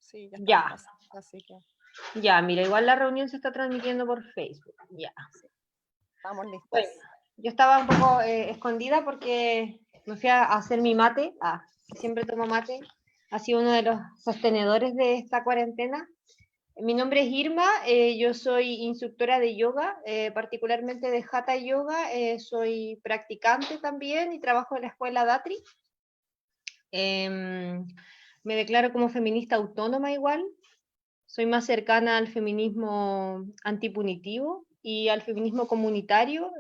Sí, ya estamos Ya, pasando, así que ya, mira, igual la reunión se está transmitiendo por Facebook. Ya. sí, estamos Bueno, listas. yo estaba un poco escondida porque me fui a hacer mi mate. Siempre tomo mate. Ha sido uno de los sostenedores de esta cuarentena. Mi nombre es Irma, yo soy instructora de yoga, particularmente de Hatha Yoga. Soy practicante también y trabajo en la escuela Datri. Em, Me declaro como feminista autónoma igual. Soy más cercana al feminismo antipunitivo y al feminismo comunitario.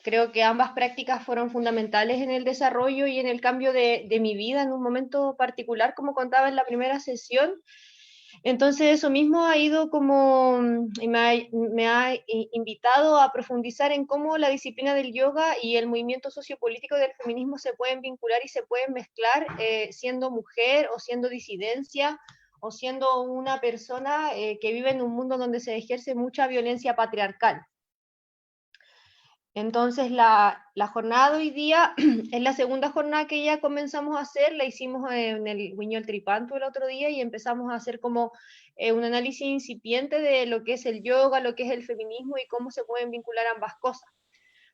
Creo que ambas prácticas fueron fundamentales en el desarrollo y en el cambio de mi vida en un momento particular, como contaba en la primera sesión. Entonces eso mismo ha ido como, y me ha invitado a profundizar en cómo la disciplina del yoga y el movimiento sociopolítico del feminismo se pueden vincular y se pueden mezclar, siendo mujer o siendo disidencia o siendo una persona que vive en un mundo donde se ejerce mucha violencia patriarcal. Entonces la jornada de hoy día es la segunda jornada que ya comenzamos a hacer, la hicimos en el Guiñol Tripanto el otro día y empezamos a hacer como un análisis incipiente de lo que es el yoga, lo que es el feminismo y cómo se pueden vincular ambas cosas.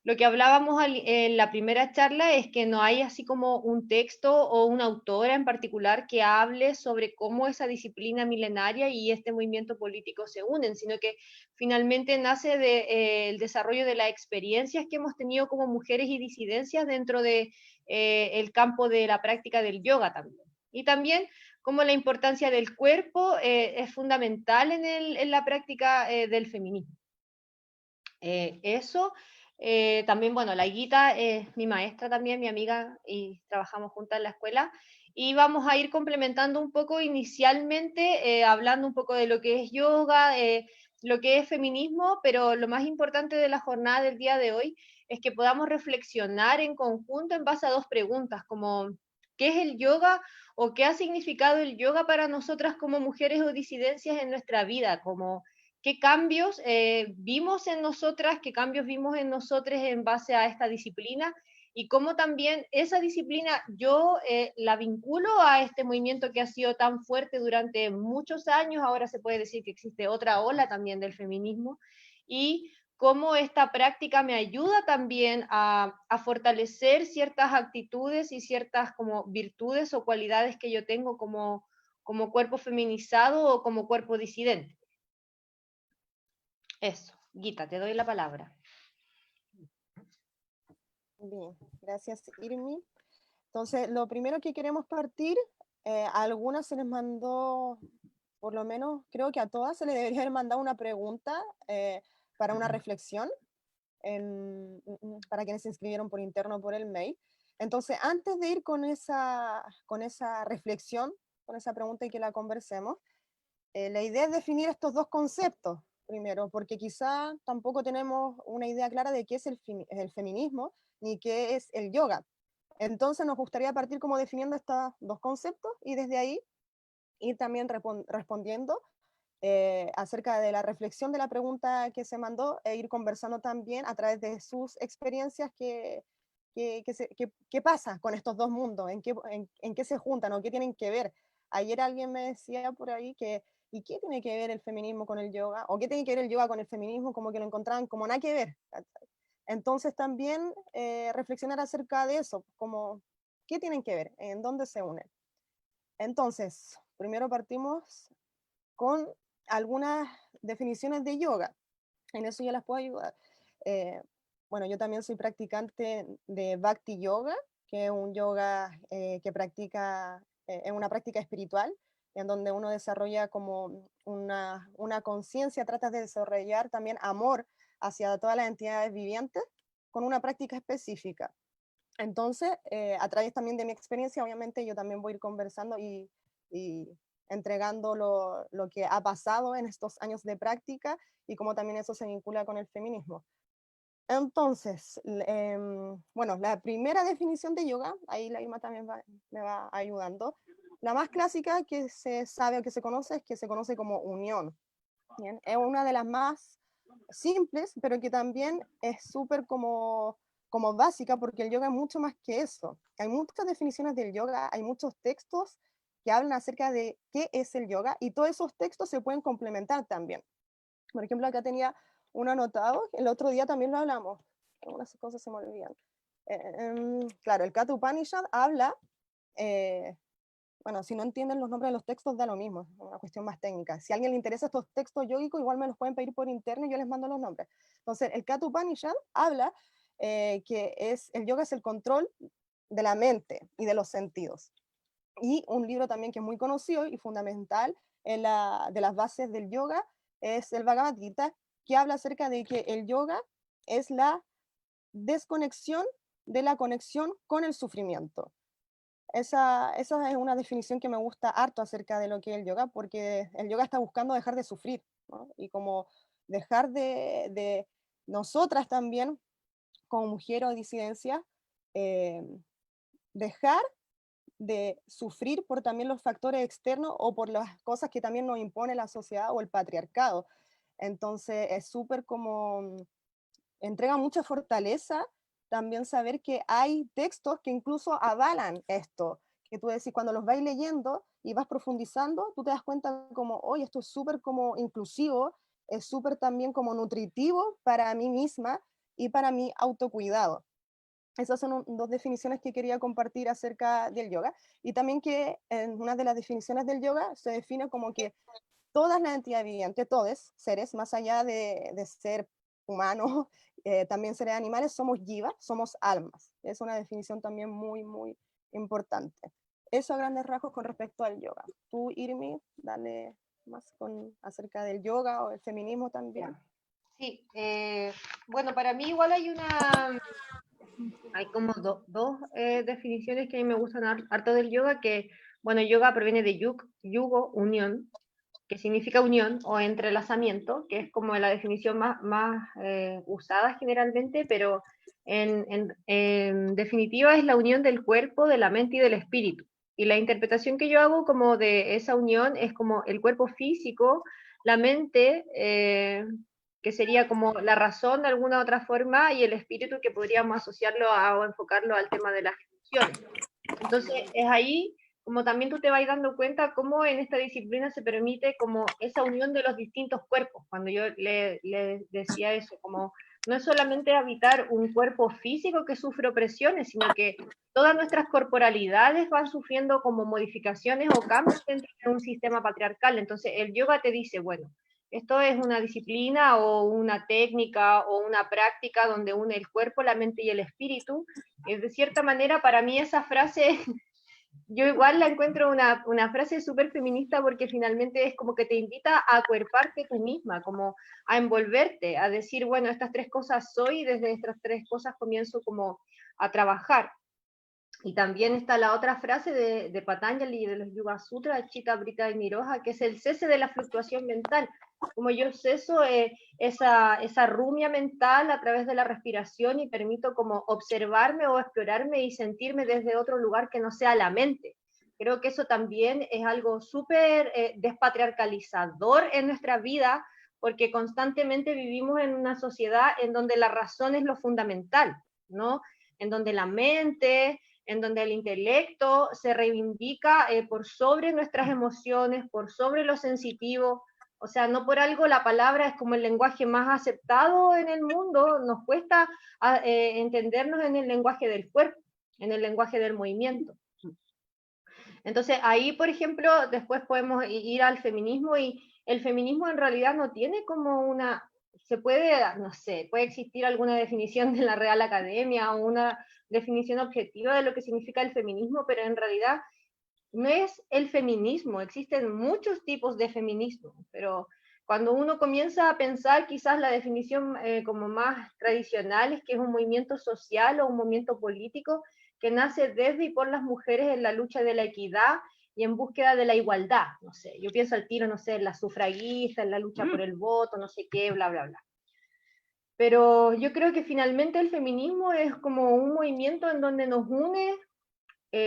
Lo que hablábamos en la primera charla es que no hay así como un texto o una autora en particular que hable sobre cómo esa disciplina milenaria y este movimiento político se unen, sino que finalmente nace del desarrollo de las experiencias que hemos tenido como mujeres y disidencias dentro de el campo de la práctica del yoga también. Y también como la importancia del cuerpo es fundamental en la práctica del feminismo. Eso. También, bueno, la Guita es mi maestra también, mi amiga, y trabajamos juntas en la escuela. Y vamos a ir complementando un poco inicialmente, hablando un poco de lo que es yoga, lo que es feminismo, pero lo más importante de la jornada del día de hoy es que podamos reflexionar en conjunto en base a dos preguntas, como ¿qué es el yoga o qué ha significado el yoga para nosotras como mujeres o disidencias en nuestra vida? Como qué cambios vimos en nosotras, qué cambios vimos en nosotros en base a esta disciplina y cómo también esa disciplina yo la vinculo a este movimiento que ha sido tan fuerte durante muchos años. Ahora se puede decir que existe otra ola también del feminismo y cómo esta práctica me ayuda también a fortalecer ciertas actitudes y ciertas como virtudes o cualidades que yo tengo como cuerpo feminizado o como cuerpo disidente. Eso, Guita, te doy la palabra. Bien, gracias Irmi. Entonces, lo primero que queremos partir, a algunas se les mandó, por lo menos creo que a todas se les debería haber mandado una pregunta para una reflexión para quienes se inscribieron por interno por el mail. Entonces, antes de ir con esa reflexión, con esa pregunta y que la conversemos, la idea es definir estos dos conceptos primero, porque quizá tampoco tenemos una idea clara de qué es el feminismo ni qué es el yoga. Entonces nos gustaría partir como definiendo estos dos conceptos y desde ahí ir también respondiendo acerca de la reflexión de la pregunta que se mandó e ir conversando también a través de sus experiencias qué pasa con estos dos mundos, en qué se juntan o qué tienen que ver. Ayer alguien me decía por ahí que, ¿y qué tiene que ver el feminismo con el yoga? ¿O qué tiene que ver el yoga con el feminismo? Como que lo encontraban como nada que ver. Entonces también reflexionar acerca de eso, como qué tienen que ver, en dónde se unen. Entonces, primero partimos con algunas definiciones de yoga. En eso ya las puedo ayudar. Eh, bueno, yo también soy practicante de Bhakti Yoga, que es un yoga que practica, es una práctica espiritual, en donde uno desarrolla como una conciencia, trata de desarrollar también amor hacia todas las entidades vivientes con una práctica específica. Entonces, a través también de mi experiencia, obviamente yo también voy a ir conversando y entregando lo que ha pasado en estos años de práctica y cómo también eso se vincula con el feminismo. Entonces, bueno, la primera definición de yoga, ahí la Irma también me va ayudando. La más clásica que se sabe o que se conoce es que se conoce como unión. ¿Bien? Es una de las más simples, pero que también es súper como básica, porque el yoga es mucho más que eso. Hay muchas definiciones del yoga, hay muchos textos que hablan acerca de qué es el yoga, y todos esos textos se pueden complementar también. Por ejemplo, acá tenía uno anotado, el otro día también lo hablamos, algunas cosas se me olvidan. Claro, el Katha Upanishad habla, eh, bueno, si no entienden los nombres de los textos da lo mismo, es una cuestión más técnica. Si a alguien le interesa estos textos yógicos, igual me los pueden pedir por interno y yo les mando los nombres. Entonces, el Katha Upanishad habla que el yoga es el control de la mente y de los sentidos. Y un libro también que es muy conocido y fundamental de las bases del yoga es el Bhagavad Gita, que habla acerca de que el yoga es la desconexión de la conexión con el sufrimiento. Esa es una definición que me gusta harto acerca de lo que es el yoga, porque el yoga está buscando dejar de sufrir, ¿no? Y como dejar de nosotras también, como mujer o disidencia, eh, dejar de sufrir por también los factores externos o por las cosas que también nos impone la sociedad o el patriarcado. Entonces es súper como, entrega mucha fortaleza también saber que hay textos que incluso avalan esto, que tú decís, cuando los vais leyendo y vas profundizando, tú te das cuenta como, oye, esto es súper como inclusivo, es súper también como nutritivo para mí misma y para mi autocuidado. Esas son dos definiciones que quería compartir acerca del yoga. Y también que en una de las definiciones del yoga se define como que todas las entidades vivientes, todos seres, más allá de ser humanos, también seres animales, somos jiva, somos almas. Es una definición también muy, muy importante. Eso a grandes rasgos con respecto al yoga. Tú, Irmi, dale más acerca del yoga o el feminismo también. Sí, bueno, para mí igual hay como dos definiciones que a mí me gustan harto del yoga, que, bueno, yoga proviene de yugo, unión, que significa unión o entrelazamiento, que es como la definición más usada generalmente, pero en definitiva es la unión del cuerpo, de la mente y del espíritu. Y la interpretación que yo hago como de esa unión es como el cuerpo físico, la mente, que sería como la razón de alguna otra forma, y el espíritu, que podríamos asociarlo o enfocarlo al tema de las emociones. Entonces es ahí como también tú te vas dando cuenta cómo en esta disciplina se permite como esa unión de los distintos cuerpos. Cuando yo le decía eso, como no es solamente habitar un cuerpo físico que sufre opresiones, sino que todas nuestras corporalidades van sufriendo como modificaciones o cambios dentro de un sistema patriarcal. Entonces el yoga te dice, bueno, esto es una disciplina o una técnica o una práctica donde une el cuerpo, la mente y el espíritu. Y de cierta manera, para mí esa frase yo igual la encuentro una frase súper feminista, porque finalmente es como que te invita a acuerparte tú misma, como a envolverte, a decir, bueno, estas tres cosas soy y desde estas tres cosas comienzo como a trabajar. Y también está la otra frase de Patanjali y de los Yuga Sutras, Chitta Vritta y Niroja, que es el cese de la fluctuación mental. Como yo ceso esa rumia mental a través de la respiración y permito como observarme o explorarme y sentirme desde otro lugar que no sea la mente. Creo que eso también es algo súper despatriarcalizador en nuestra vida, porque constantemente vivimos en una sociedad en donde la razón es lo fundamental, ¿no? En donde la mente, en donde el intelecto se reivindica por sobre nuestras emociones, por sobre lo sensitivo. O sea, no por algo la palabra es como el lenguaje más aceptado en el mundo, nos cuesta entendernos en el lenguaje del cuerpo, en el lenguaje del movimiento. Entonces ahí, por ejemplo, después podemos ir al feminismo, y el feminismo en realidad no tiene como se puede, no sé, puede existir alguna definición de la Real Academia o una definición objetiva de lo que significa el feminismo, pero en realidad no es el feminismo, existen muchos tipos de feminismo, pero cuando uno comienza a pensar, quizás la definición como más tradicional es que es un movimiento social o un movimiento político que nace desde y por las mujeres en la lucha de la equidad y en búsqueda de la igualdad. No sé, yo pienso al tiro, no sé, en la sufragista, en la lucha por el voto, no sé qué, bla, bla, bla. Pero yo creo que finalmente el feminismo es como un movimiento en donde nos une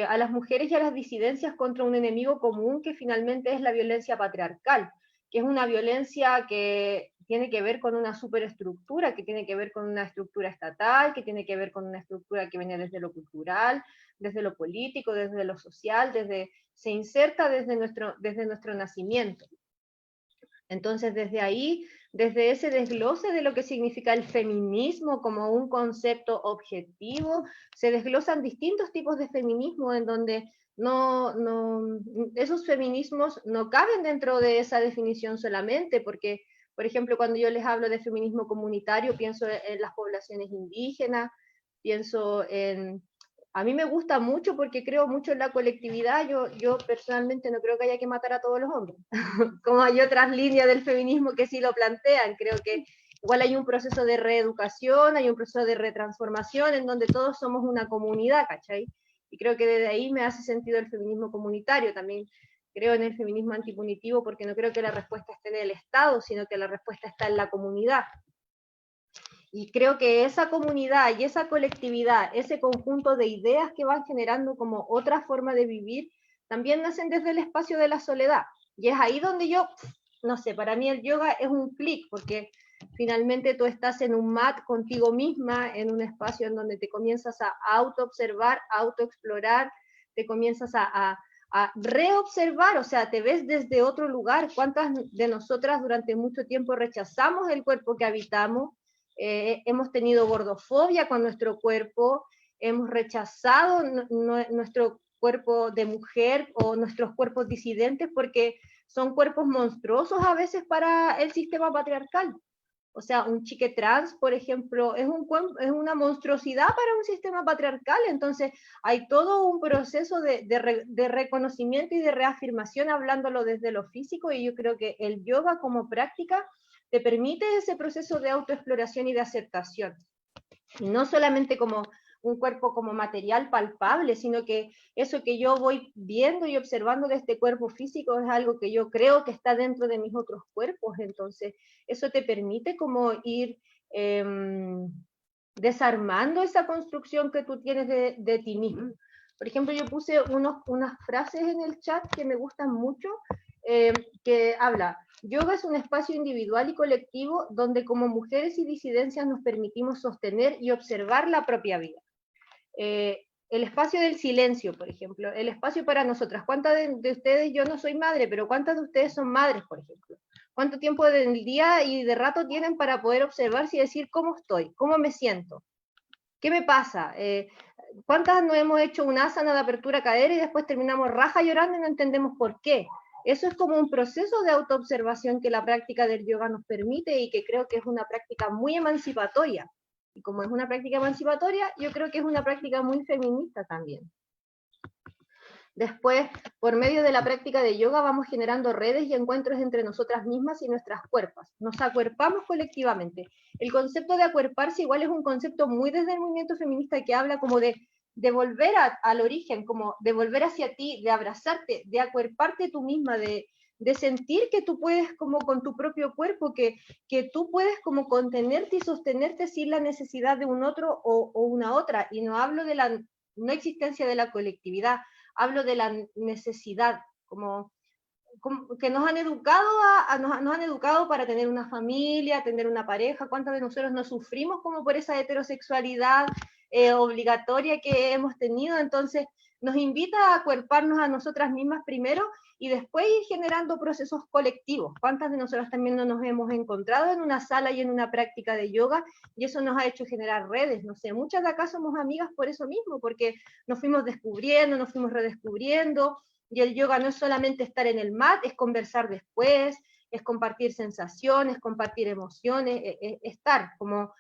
a las mujeres y a las disidencias contra un enemigo común, que finalmente es la violencia patriarcal, que es una violencia que tiene que ver con una superestructura, que tiene que ver con una estructura estatal, que tiene que ver con una estructura que viene desde lo cultural, desde lo político, desde lo social, se inserta desde nuestro nacimiento. Entonces, desde ahí, desde ese desglose de lo que significa el feminismo como un concepto objetivo, se desglosan distintos tipos de feminismo en donde esos feminismos no caben dentro de esa definición solamente, porque, por ejemplo, cuando yo les hablo de feminismo comunitario, pienso en las poblaciones indígenas, pienso en... A mí me gusta mucho porque creo mucho en la colectividad. Yo personalmente no creo que haya que matar a todos los hombres, como hay otras líneas del feminismo que sí lo plantean. Creo que igual hay un proceso de reeducación, hay un proceso de retransformación en donde todos somos una comunidad, ¿cachai? Y creo que desde ahí me hace sentido el feminismo comunitario. También creo en el feminismo antipunitivo porque no creo que la respuesta esté en el Estado, sino que la respuesta está en la comunidad. Y creo que esa comunidad y esa colectividad, ese conjunto de ideas que van generando como otra forma de vivir, también nacen desde el espacio de la soledad. Y es ahí donde yo, no sé, para mí el yoga es un clic, porque finalmente tú estás en un mat contigo misma, en un espacio en donde te comienzas a autoobservar, a autoexplorar, te comienzas a reobservar, o sea, te ves desde otro lugar. ¿Cuántas de nosotras durante mucho tiempo rechazamos el cuerpo que habitamos? Hemos tenido gordofobia con nuestro cuerpo, hemos rechazado nuestro cuerpo de mujer o nuestros cuerpos disidentes porque son cuerpos monstruosos a veces para el sistema patriarcal. O sea, un chique trans, por ejemplo, es una monstruosidad para un sistema patriarcal. Entonces, hay todo un proceso de reconocimiento y de reafirmación hablándolo desde lo físico, y yo creo que el yoga como práctica te permite ese proceso de autoexploración y de aceptación. Y no solamente como un cuerpo como material palpable, sino que eso que yo voy viendo y observando de este cuerpo físico es algo que yo creo que está dentro de mis otros cuerpos. Entonces, eso te permite como ir desarmando esa construcción que tú tienes de ti mismo. Por ejemplo, yo puse unas frases en el chat que me gustan mucho, que habla: yoga es un espacio individual y colectivo donde como mujeres y disidencias nos permitimos sostener y observar la propia vida. El espacio del silencio, por ejemplo, el espacio para nosotras. ¿Cuántas de ustedes, yo no soy madre, pero cuántas de ustedes son madres, por ejemplo? ¿Cuánto tiempo del día y de rato tienen para poder observarse y decir cómo estoy, cómo me siento, qué me pasa? ¿Cuántas no hemos hecho un asana de apertura cadera y después terminamos raja llorando y no entendemos por qué? Eso es como un proceso de autoobservación que la práctica del yoga nos permite y que creo que es una práctica muy emancipatoria. Y como es una práctica emancipatoria, yo creo que es una práctica muy feminista también. Después, por medio de la práctica de yoga, vamos generando redes y encuentros entre nosotras mismas y nuestras cuerpos. Nos acuerpamos colectivamente. El concepto de acuerparse igual es un concepto muy desde el movimiento feminista que habla como de volver al origen, como de volver hacia ti, de abrazarte, de acuerparte tú misma, de sentir que tú puedes como con tu propio cuerpo, que tú puedes como contenerte y sostenerte sin la necesidad de un otro o una otra. Y no hablo de la no existencia de la colectividad, hablo de la necesidad, como que nos han educado nos han educado para tener una familia, tener una pareja. ¿Cuántos de nosotros no sufrimos como por esa heterosexualidad obligatoria que hemos tenido? Entonces nos invita a acuerparnos a nosotras mismas primero y después ir generando procesos colectivos. ¿Cuántas de nosotras también no nos hemos encontrado en una sala y en una práctica de yoga y eso nos ha hecho generar redes? No sé, muchas de acá somos amigas por eso mismo, porque nos fuimos descubriendo, nos fuimos redescubriendo. Y el yoga no es solamente estar en el mat, es conversar después, es compartir sensaciones, compartir emociones, estar como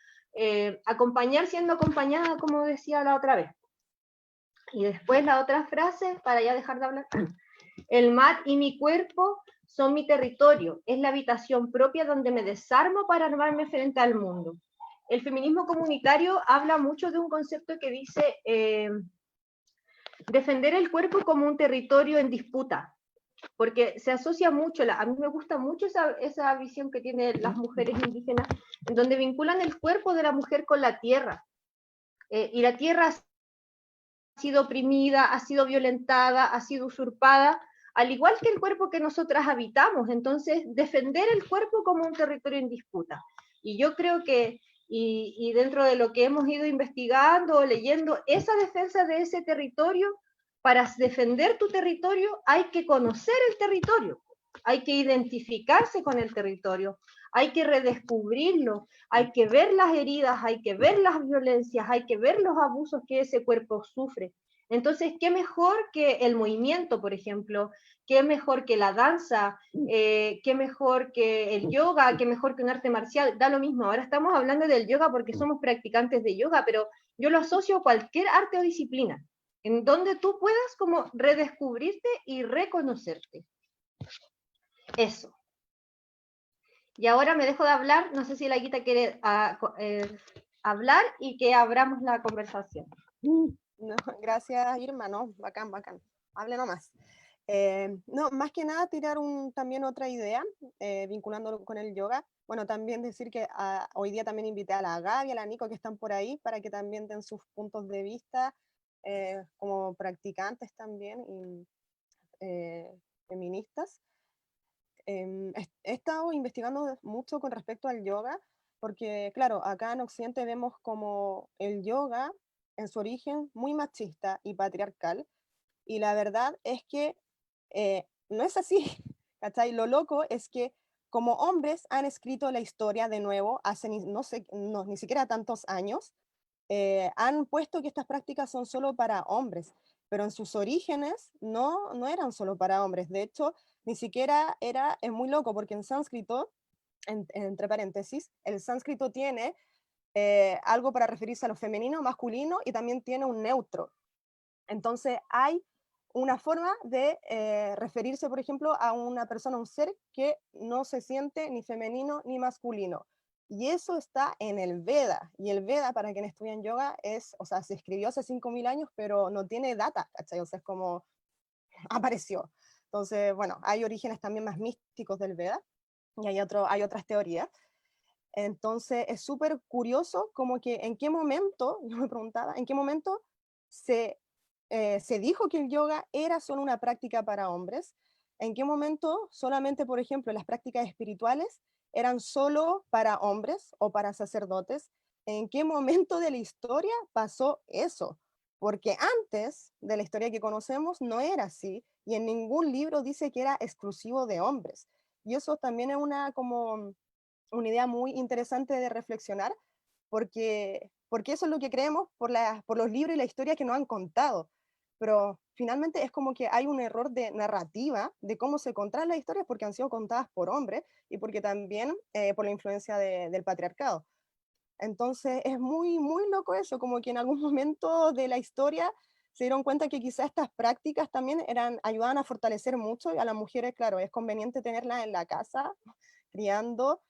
acompañar siendo acompañada, como decía la otra vez. Y después la otra frase, para ya dejar de hablar: el mat y mi cuerpo son mi territorio, es la habitación propia donde me desarmo para armarme frente al mundo. El feminismo comunitario habla mucho de un concepto que dice defender el cuerpo como un territorio en disputa, porque se asocia mucho, a mí me gusta mucho esa visión que tienen las mujeres indígenas, en donde vinculan el cuerpo de la mujer con la tierra, y la tierra ha sido oprimida, ha sido violentada, ha sido usurpada, al igual que el cuerpo que nosotras habitamos. Entonces, defender el cuerpo como un territorio en disputa. Y yo creo que, y dentro de lo que hemos ido investigando o leyendo, esa defensa de ese territorio, para defender tu territorio hay que conocer el territorio, hay que identificarse con el territorio, hay que redescubrirlo, hay que ver las heridas, hay que ver las violencias, hay que ver los abusos que ese cuerpo sufre. Entonces, ¿qué mejor que el movimiento, por ejemplo? ¿Qué mejor que la danza? ¿Qué mejor que el yoga? ¿Qué mejor que un arte marcial? Da lo mismo. Ahora estamos hablando del yoga porque somos practicantes de yoga, pero yo lo asocio a cualquier arte o disciplina, en donde tú puedas como redescubrirte y reconocerte. Eso. Y ahora me dejo de hablar, no sé si la Guita quiere hablar y que abramos la conversación. No, gracias Irma, no, bacán, bacán. Hable nomás. No, más que nada tirar también otra idea, vinculándolo con el yoga. Bueno, también decir que hoy día también invité a la Gaby y a la Nico que están por ahí para que también den sus puntos de vista como practicantes también y feministas. He estado investigando mucho con respecto al yoga, porque claro, acá en Occidente vemos como el yoga en su origen muy machista y patriarcal, y la verdad es que no es así, ¿cachai? Lo loco es que como hombres han escrito la historia de nuevo hace no sé, no, ni siquiera tantos años, han puesto que estas prácticas son solo para hombres, pero en sus orígenes no eran solo para hombres. De hecho, ni siquiera es muy loco porque en sánscrito, entre paréntesis, el sánscrito tiene algo para referirse a lo femenino, masculino y también tiene un neutro. Entonces hay una forma de referirse, por ejemplo, a una persona, a un ser que no se siente ni femenino ni masculino. Y eso está en el Veda. Y el Veda, para quienes estudian yoga, o sea, se escribió hace 5.000 años, pero no tiene data, ¿cachai? O sea, es como apareció. Entonces, bueno, hay orígenes también más místicos del Veda y hay otras teorías. Entonces, es súper curioso como que en qué momento, yo me preguntaba, en qué momento se dijo que el yoga era solo una práctica para hombres, en qué momento solamente, por ejemplo, las prácticas espirituales eran solo para hombres o para sacerdotes, en qué momento de la historia pasó eso, porque antes de la historia que conocemos no era así y en ningún libro dice que era exclusivo de hombres. Y eso también es como una idea muy interesante de reflexionar, porque eso es lo que creemos por los libros y la historia que nos han contado. Pero finalmente es como que hay un error de narrativa de cómo se contan las historias porque han sido contadas por hombres y porque también por la influencia del patriarcado. Entonces es muy, muy loco eso, como que en algún momento de la historia se dieron cuenta que quizás estas prácticas también ayudaban a fortalecer mucho y a las mujeres, claro, es conveniente tenerlas en la casa, criando,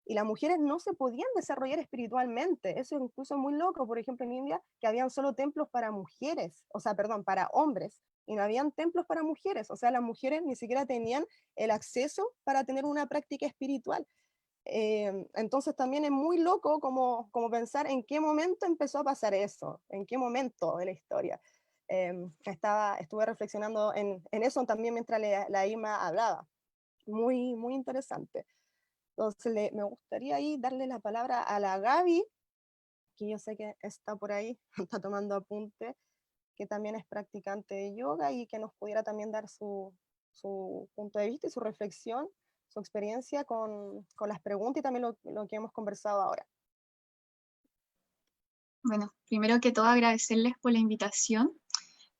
y las mujeres no se podían desarrollar espiritualmente. Eso incluso es muy loco, por ejemplo, en India, que habían solo templos para mujeres, o sea, perdón, para hombres, y no habían templos para mujeres, o sea, las mujeres ni siquiera tenían el acceso para tener una práctica espiritual. Entonces también es muy loco como pensar en qué momento empezó a pasar eso, en qué momento de la historia. Estuve reflexionando en eso también mientras la Irma hablaba. Muy, muy interesante. Entonces me gustaría ahí darle la palabra a la Gaby, que yo sé que está por ahí, está tomando apunte, que también es practicante de yoga y que nos pudiera también dar su punto de vista y su reflexión, su experiencia con las preguntas y también lo que hemos conversado ahora. Bueno, primero que todo agradecerles por la invitación.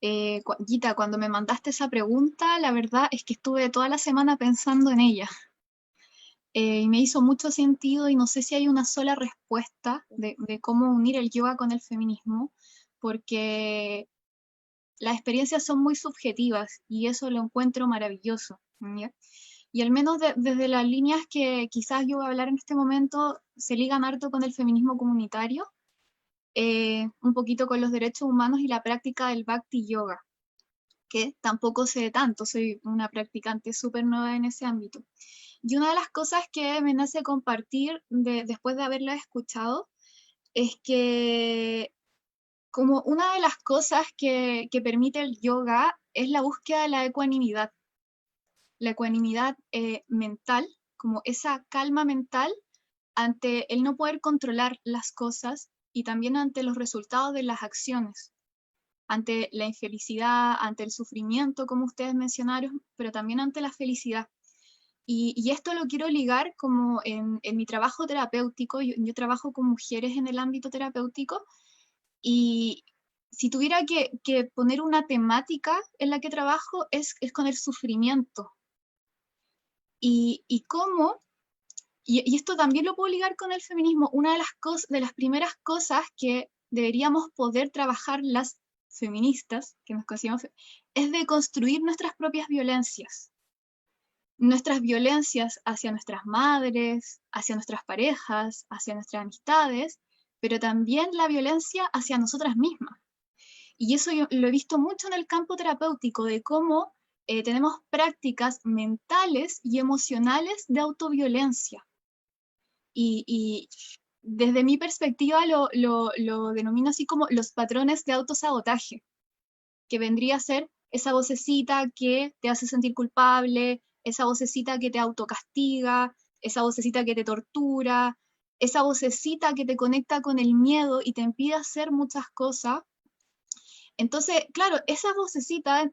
Guita, cuando me mandaste esa pregunta, la verdad es que estuve toda la semana pensando en ella. Y me hizo mucho sentido y no sé si hay una sola respuesta de cómo unir el yoga con el feminismo, porque las experiencias son muy subjetivas y eso lo encuentro maravilloso, ¿ya? Y al menos desde las líneas que quizás yo voy a hablar en este momento se ligan harto con el feminismo comunitario, un poquito con los derechos humanos y la práctica del Bhakti Yoga, que tampoco sé tanto, soy una practicante súper nueva en ese ámbito. Y una de las cosas que me nace compartir después de haberla escuchado es que como una de las cosas que permite el yoga es la búsqueda de la ecuanimidad. la ecuanimidad mental, como esa calma mental ante el no poder controlar las cosas y también ante los resultados de las acciones, ante la infelicidad, ante el sufrimiento, como ustedes mencionaron, pero también ante la felicidad. Y esto lo quiero ligar como en mi trabajo terapéutico. Yo trabajo con mujeres en el ámbito terapéutico, y si tuviera que poner una temática en la que trabajo es con el sufrimiento. Y cómo, y esto también lo puedo ligar con el feminismo, una de las primeras cosas que deberíamos poder trabajar las feministas, que nos consideramos, es de construir nuestras propias violencias. Nuestras violencias hacia nuestras madres, hacia nuestras parejas, hacia nuestras amistades, pero también la violencia hacia nosotras mismas. Y eso yo lo he visto mucho en el campo terapéutico, de cómo tenemos prácticas mentales y emocionales de autoviolencia. Y desde mi perspectiva lo denomino así como los patrones de autosabotaje, que vendría a ser esa vocecita que te hace sentir culpable, esa vocecita que te autocastiga, esa vocecita que te tortura, esa vocecita que te conecta con el miedo y te impide hacer muchas cosas. Entonces, claro, esas vocecitas,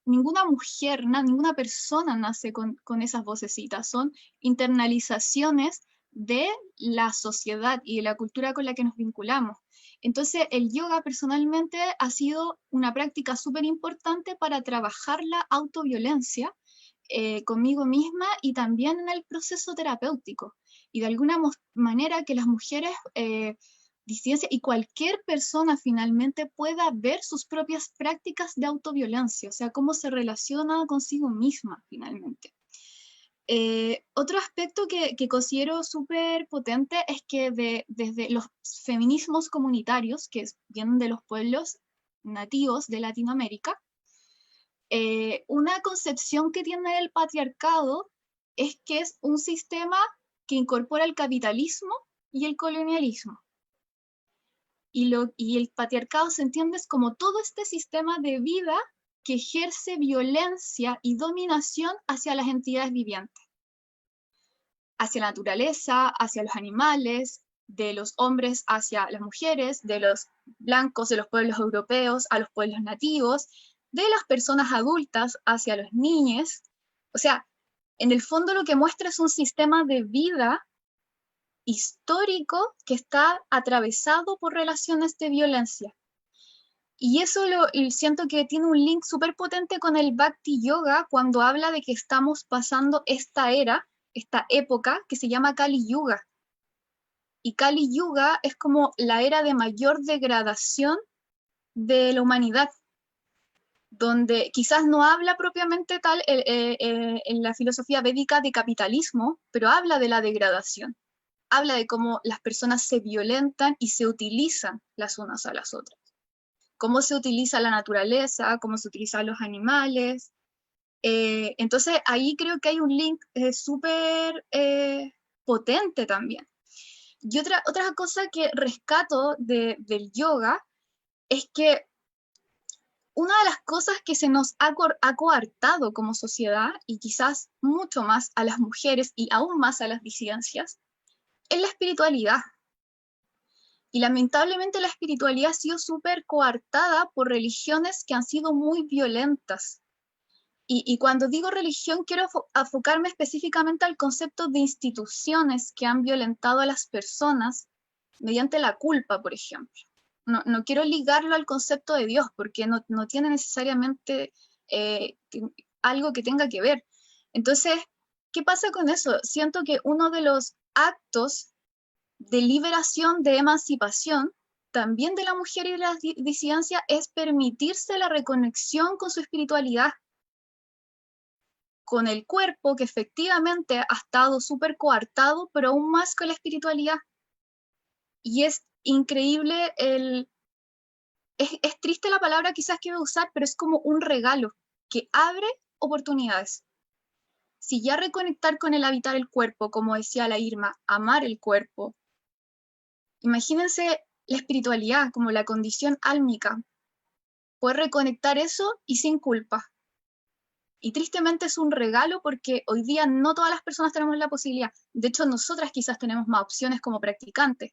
ninguna mujer, ninguna persona nace con esas vocecitas, son internalizaciones de la sociedad y de la cultura con la que nos vinculamos. Entonces, el yoga personalmente ha sido una práctica súper importante para trabajar la autoviolencia conmigo misma y también en el proceso terapéutico. Y de alguna manera que las mujeres disidencia y cualquier persona finalmente pueda ver sus propias prácticas de autoviolencia, o sea, cómo se relaciona consigo misma finalmente. Otro aspecto que considero súper potente es que desde los feminismos comunitarios, que vienen de los pueblos nativos de Latinoamérica, una concepción que tiene el patriarcado es que es un sistema que incorpora el capitalismo y el colonialismo. Y el patriarcado se entiende como todo este sistema de vida que ejerce violencia y dominación hacia las entidades vivientes, hacia la naturaleza, hacia los animales, de los hombres hacia las mujeres, de los blancos, de los pueblos europeos a los pueblos nativos, de las personas adultas hacia los niños. O sea, en el fondo lo que muestra es un sistema de vida histórico que está atravesado por relaciones de violencia. Y eso siento que tiene un link súper potente con el Bhakti Yoga cuando habla de que estamos pasando esta era, esta época que se llama Kali Yuga. Y Kali Yuga es como la era de mayor degradación de la humanidad, donde quizás no habla propiamente tal en la filosofía védica de capitalismo, pero habla de la degradación. Habla de cómo las personas se violentan y se utilizan las unas a las otras. Cómo se utiliza la naturaleza, cómo se utilizan los animales. Entonces ahí creo que hay un link súper potente también. Y otra cosa que rescato del yoga es que una de las cosas que se nos ha coartado como sociedad, y quizás mucho más a las mujeres y aún más a las disidencias, es la espiritualidad. Y lamentablemente la espiritualidad ha sido súper coartada por religiones que han sido muy violentas. Y cuando digo religión, quiero enfocarme específicamente al concepto de instituciones que han violentado a las personas mediante la culpa, por ejemplo. No quiero ligarlo al concepto de Dios, porque no tiene necesariamente algo que tenga que ver. Entonces, ¿qué pasa con eso? Siento que uno de los actos de liberación, de emancipación, también de la mujer y de la disidencia, es permitirse la reconexión con su espiritualidad, con el cuerpo que efectivamente ha estado súper coartado, pero aún más con la espiritualidad. Y es increíble es triste la palabra quizás que voy a usar, pero es como un regalo que abre oportunidades. Si ya reconectar con el habitar el cuerpo, como decía la Irma, amar el cuerpo, imagínense la espiritualidad como la condición álmica, poder reconectar eso y sin culpa. Y tristemente es un regalo porque hoy día no todas las personas tenemos la posibilidad. De hecho, nosotras quizás tenemos más opciones como practicantes,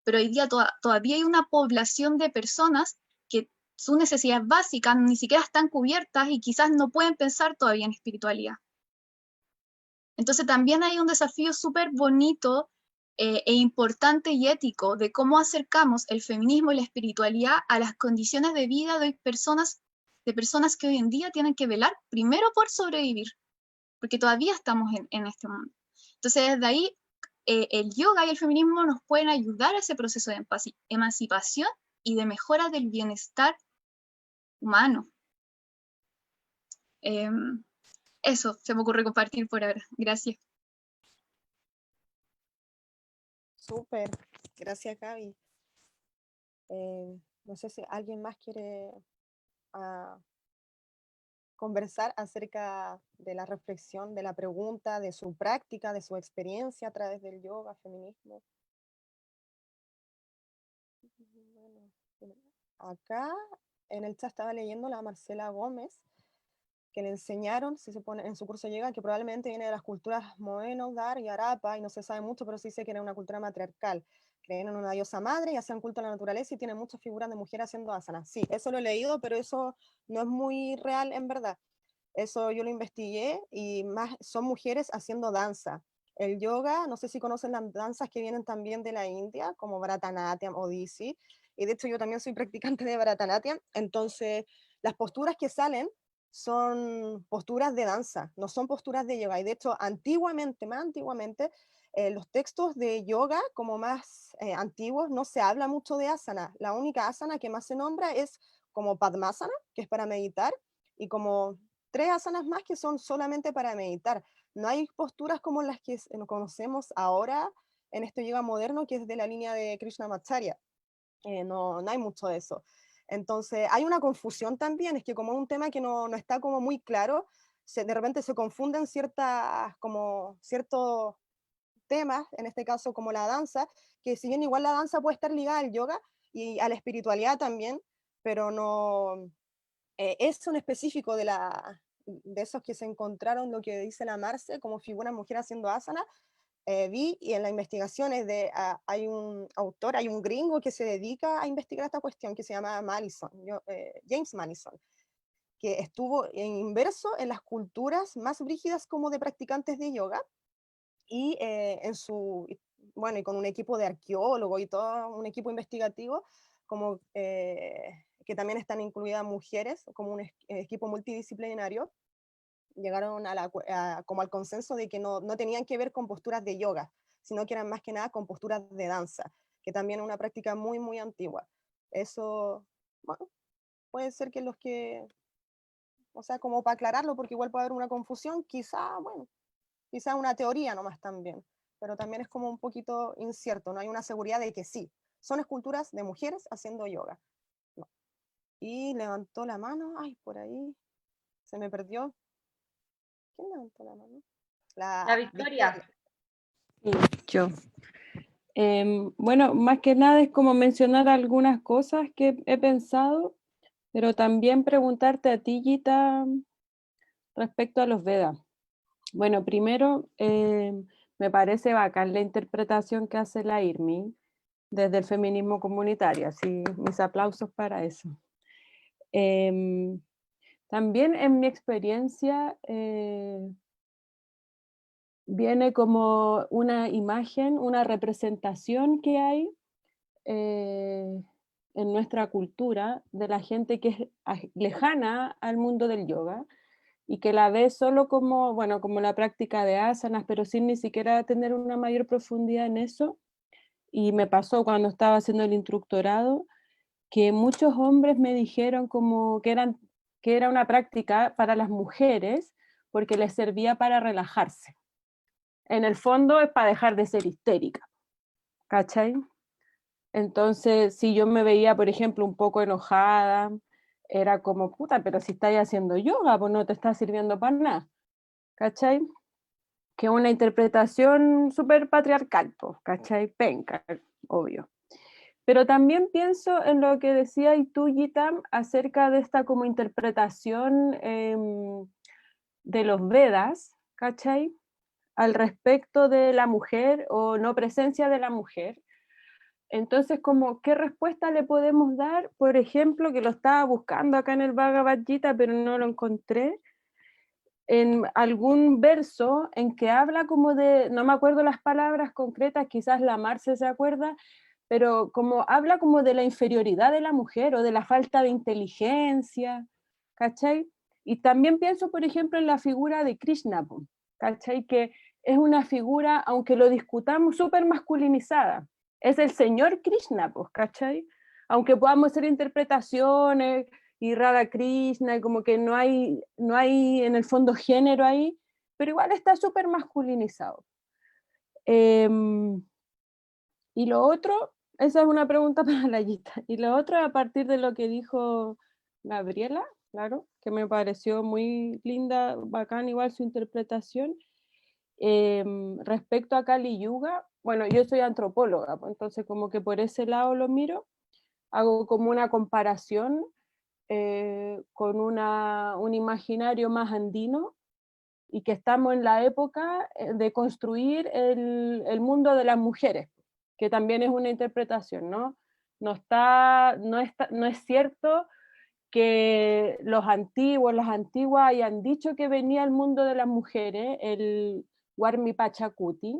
pero hoy día todavía hay una población de personas que sus necesidades básicas ni siquiera están cubiertas y quizás no pueden pensar todavía en espiritualidad. Entonces también hay un desafío súper bonito e importante y ético de cómo acercamos el feminismo y la espiritualidad a las condiciones de vida de personas que hoy en día tienen que velar primero por sobrevivir, porque todavía estamos en este mundo. Entonces desde ahí el yoga y el feminismo nos pueden ayudar a ese proceso de emancipación y de mejora del bienestar humano. Eso se me ocurre compartir por ahora. Gracias. Súper, gracias Gaby. No sé si alguien más quiere conversar acerca de la reflexión, de la pregunta, de su práctica, de su experiencia a través del yoga, feminismo. Bueno, acá en el chat estaba leyendo la Marcela Gómez, que le enseñaron, si se pone en su curso de yoga, que probablemente viene de las culturas Mohenos, Dar y Arapa, y no se sabe mucho, pero sí sé que era una cultura matriarcal. Creen en una diosa madre y hacían culto a la naturaleza y tienen muchas figuras de mujeres haciendo asanas. Sí, eso lo he leído, pero eso no es muy real en verdad. Eso yo lo investigué y más son mujeres haciendo danza. El yoga, no sé si conocen las danzas que vienen también de la India, como Bharatanatyam, Odissi, y de hecho yo también soy practicante de Bharatanatyam, entonces las posturas que salen son posturas de danza, no son posturas de yoga, y de hecho antiguamente, más antiguamente, los textos de yoga como más antiguos no se habla mucho de asana, la única asana que más se nombra es como Padmasana, que es para meditar, y como 3 asanas más que son solamente para meditar. No hay posturas como las que conocemos ahora en este yoga moderno, que es de la línea de Krishnamacharya. No hay mucho de eso. Entonces, hay una confusión también, es que como es un tema que no está como muy claro, de repente se confunden como ciertos temas, en este caso como la danza, que si bien igual la danza puede estar ligada al yoga y a la espiritualidad también, pero no, eso en específico de esos que se encontraron, lo que dice la Marce, como figura mujer haciendo asana, vi y en las investigaciones hay un autor, hay un gringo que se dedica a investigar esta cuestión que se llama James Madison, que estuvo inverso en las culturas más brígidas como de practicantes de yoga y bueno, y con un equipo de arqueólogos y todo un equipo investigativo, como que también están incluidas mujeres, como un equipo multidisciplinario, llegaron como al consenso de que no tenían que ver con posturas de yoga, sino que eran más que nada con posturas de danza, que también es una práctica muy, muy antigua. Eso, bueno, puede ser que o sea, como para aclararlo, porque igual puede haber una confusión, quizá una teoría nomás también, pero también es como un poquito incierto, no hay una seguridad de que sí, son esculturas de mujeres haciendo yoga. No. Y levantó la mano, ay, por ahí, se me perdió. ¿Quién levantó la mano? La La Victoria. Victoria. Sí, yo. Bueno, más que nada es como mencionar algunas cosas que he pensado, pero también preguntarte a ti, Gita, respecto a los Vedas. Bueno, primero, me parece bacán la interpretación que hace la IRMI desde el feminismo comunitario, así mis aplausos para eso. También en mi experiencia viene como una imagen, una representación que hay en nuestra cultura de la gente que es lejana al mundo del yoga y que la ve solo como, bueno, como la práctica de asanas, pero sin ni siquiera tener una mayor profundidad en eso. Y me pasó cuando estaba haciendo el instructorado que muchos hombres me dijeron como que era una práctica para las mujeres porque les servía para relajarse. En el fondo es para dejar de ser histérica, ¿cachai? Entonces, si yo me veía, por ejemplo, un poco enojada, era como, puta, pero si estáis haciendo yoga, pues no te está sirviendo para nada, ¿cachai? Que es una interpretación súper patriarcal, pues, ¿cachai? Penca, obvio. Pero también pienso en lo que decía tú, Gitam, acerca de esta como interpretación de los Vedas, ¿cachai? Al respecto de la mujer o no presencia de la mujer. Entonces, como, ¿qué respuesta le podemos dar? Por ejemplo, que lo estaba buscando acá en el Bhagavad Gita, pero no lo encontré, en algún verso en que habla como de, no me acuerdo las palabras concretas, quizás la Marce se acuerda, pero como habla como de la inferioridad de la mujer o de la falta de inteligencia, ¿cachai? Y también pienso, por ejemplo, en la figura de Krishna, ¿cachai? Que es una figura, aunque lo discutamos, súper masculinizada. Es el señor Krishna, pues, ¿cachai? Aunque podamos hacer interpretaciones y Radha Krishna, y como que no hay en el fondo género ahí, pero igual está súper masculinizado. Y lo otro, esa es una pregunta para la Gita. Y lo otro, a partir de lo que dijo Gabriela, claro, que me pareció muy linda, bacán igual su interpretación, respecto a Kali Yuga, bueno, yo soy antropóloga, pues, entonces como que por ese lado lo miro, hago como una comparación con un imaginario más andino y que estamos en la época de construir el mundo de las mujeres, que también es una interpretación, ¿no? No es cierto que los antiguos, las antiguas hayan dicho que venía el mundo de las mujeres, el Warmi Pachacuti,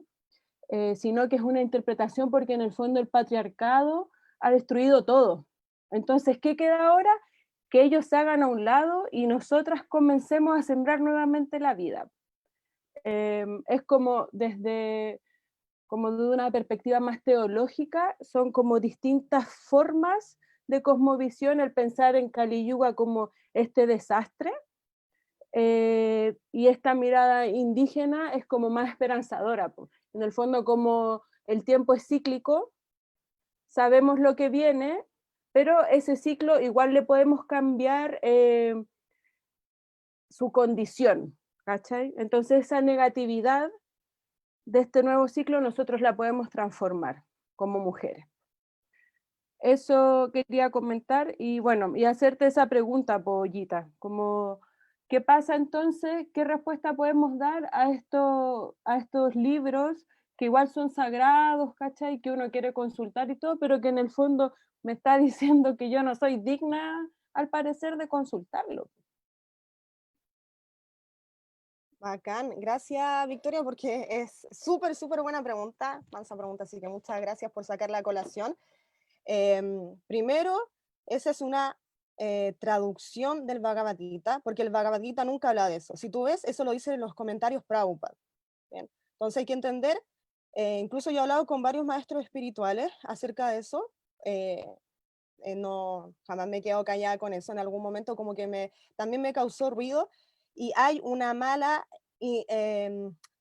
sino que es una interpretación porque en el fondo el patriarcado ha destruido todo. Entonces, ¿qué queda ahora? Que ellos se hagan a un lado y nosotras comencemos a sembrar nuevamente la vida. Es como de una perspectiva más teológica, son como distintas formas de cosmovisión el pensar en Kali Yuga como este desastre, y esta mirada indígena es como más esperanzadora, pues. En el fondo como el tiempo es cíclico, sabemos lo que viene, pero ese ciclo igual le podemos cambiar su condición, ¿cachai? Entonces esa negatividad de este nuevo ciclo nosotros la podemos transformar como mujeres. Eso quería comentar y bueno, y hacerte esa pregunta, Pollita, como ¿qué pasa entonces? ¿Qué respuesta podemos dar a estos libros que igual son sagrados, ¿cachai? Que uno quiere consultar y todo, pero que en el fondo me está diciendo que yo no soy digna, al parecer, de consultarlo. Bacán, gracias Victoria, porque es súper, súper buena pregunta, mansa pregunta, así que muchas gracias por sacarla a colación. Primero, esa es una traducción del Bhagavad Gita, porque el Bhagavad Gita nunca habla de eso. Si tú ves, eso lo dice en los comentarios Prabhupada. Bien. Entonces hay que entender, incluso yo he hablado con varios maestros espirituales acerca de eso, no, jamás me he quedado callada con eso, en algún momento como que también me causó ruido, y hay una mala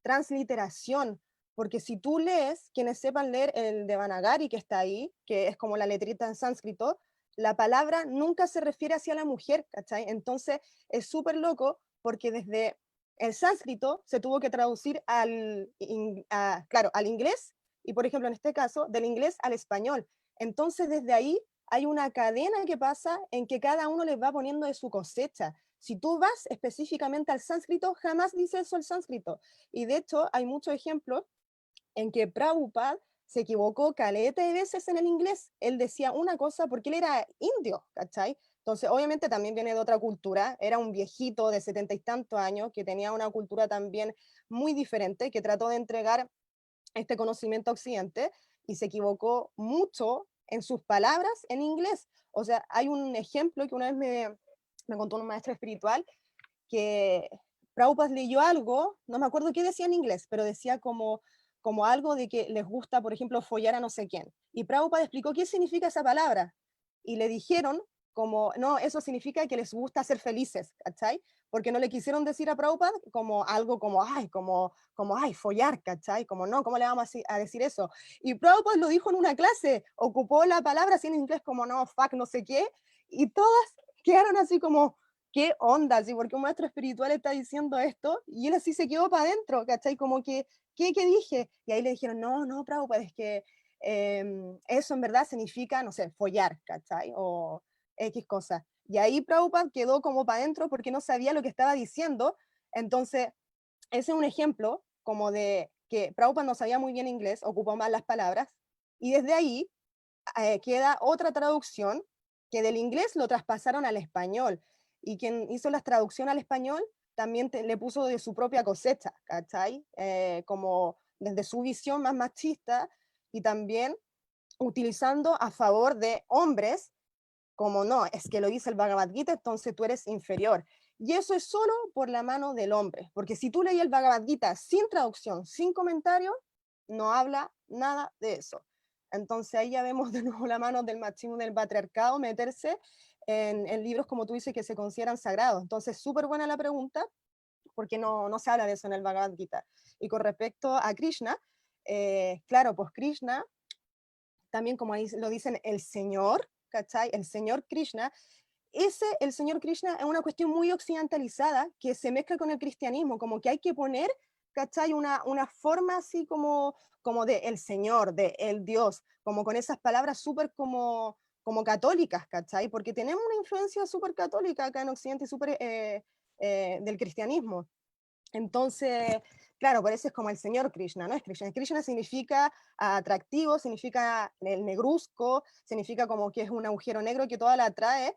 transliteración, porque si tú lees, quienes sepan leer el Devanagari que está ahí, que es como la letrita en sánscrito, la palabra nunca se refiere hacia la mujer, ¿cachai? Entonces es súper loco porque desde el sánscrito se tuvo que traducir claro, al inglés, y por ejemplo en este caso, del inglés al español. Entonces desde ahí hay una cadena que pasa en que cada uno les va poniendo de su cosecha. Si tú vas específicamente al sánscrito, jamás dice eso el sánscrito. Y de hecho, hay muchos ejemplos en que Prabhupada se equivocó caleta de veces en el inglés. Él decía una cosa porque él era indio, ¿cachai? Entonces, obviamente también viene de otra cultura. Era un viejito de 70 y tantos años que tenía una cultura también muy diferente, que trató de entregar este conocimiento a Occidente y se equivocó mucho en sus palabras en inglés. O sea, hay un ejemplo que una vez me contó un maestro espiritual, que Prabhupada leyó algo, no me acuerdo qué decía en inglés, pero decía como algo de que les gusta, por ejemplo, follar a no sé quién. Y Prabhupada explicó qué significa esa palabra. Y le dijeron como, no, eso significa que les gusta ser felices, ¿cachai? Porque no le quisieron decir a Prabhupada como algo ay, follar, ¿cachai? Como no, ¿cómo le vamos a decir eso? Y Prabhupada lo dijo en una clase, ocupó la palabra así en inglés como no, fuck, no sé qué, y todas quedaron así como, ¿qué onda? ¿Sí? Porque un maestro espiritual está diciendo esto, y él así se quedó para adentro, ¿cachai? Como que, ¿qué dije? Y ahí le dijeron, no, Prabhupada, es que eso en verdad significa, no sé, follar, ¿cachai? O X cosa. Y ahí Prabhupada quedó como para adentro porque no sabía lo que estaba diciendo, Entonces, ese es un ejemplo como de que Prabhupada no sabía muy bien inglés, ocupó mal las palabras, y desde ahí queda otra traducción que del inglés lo traspasaron al español, y quien hizo la traducción al español también le puso de su propia cosecha, ¿cachai? Como desde su visión más machista, y también utilizando a favor de hombres, como no, es que lo dice el Bhagavad Gita, entonces tú eres inferior. Y eso es solo por la mano del hombre, porque si tú lees el Bhagavad Gita sin traducción, sin comentario, no habla nada de eso. Entonces ahí ya vemos de nuevo la mano del machismo, del patriarcado, meterse en libros, como tú dices, que se consideran sagrados. Entonces, súper buena la pregunta, porque no se habla de eso en el Bhagavad Gita. Y con respecto a Krishna, claro, pues Krishna, también como ahí lo dicen, el Señor, ¿cachai? El Señor Krishna, el Señor Krishna es una cuestión muy occidentalizada que se mezcla con el cristianismo, como que hay que poner, ¿cachai? Una forma así como de el Señor, de el Dios, como con esas palabras súper como católicas, ¿cachai? Porque tenemos una influencia súper católica acá en Occidente y súper del cristianismo. Entonces, claro, por eso es como el señor Krishna, ¿no? Es Krishna. Krishna significa atractivo, significa el negruzco, significa como que es un agujero negro que toda la atrae.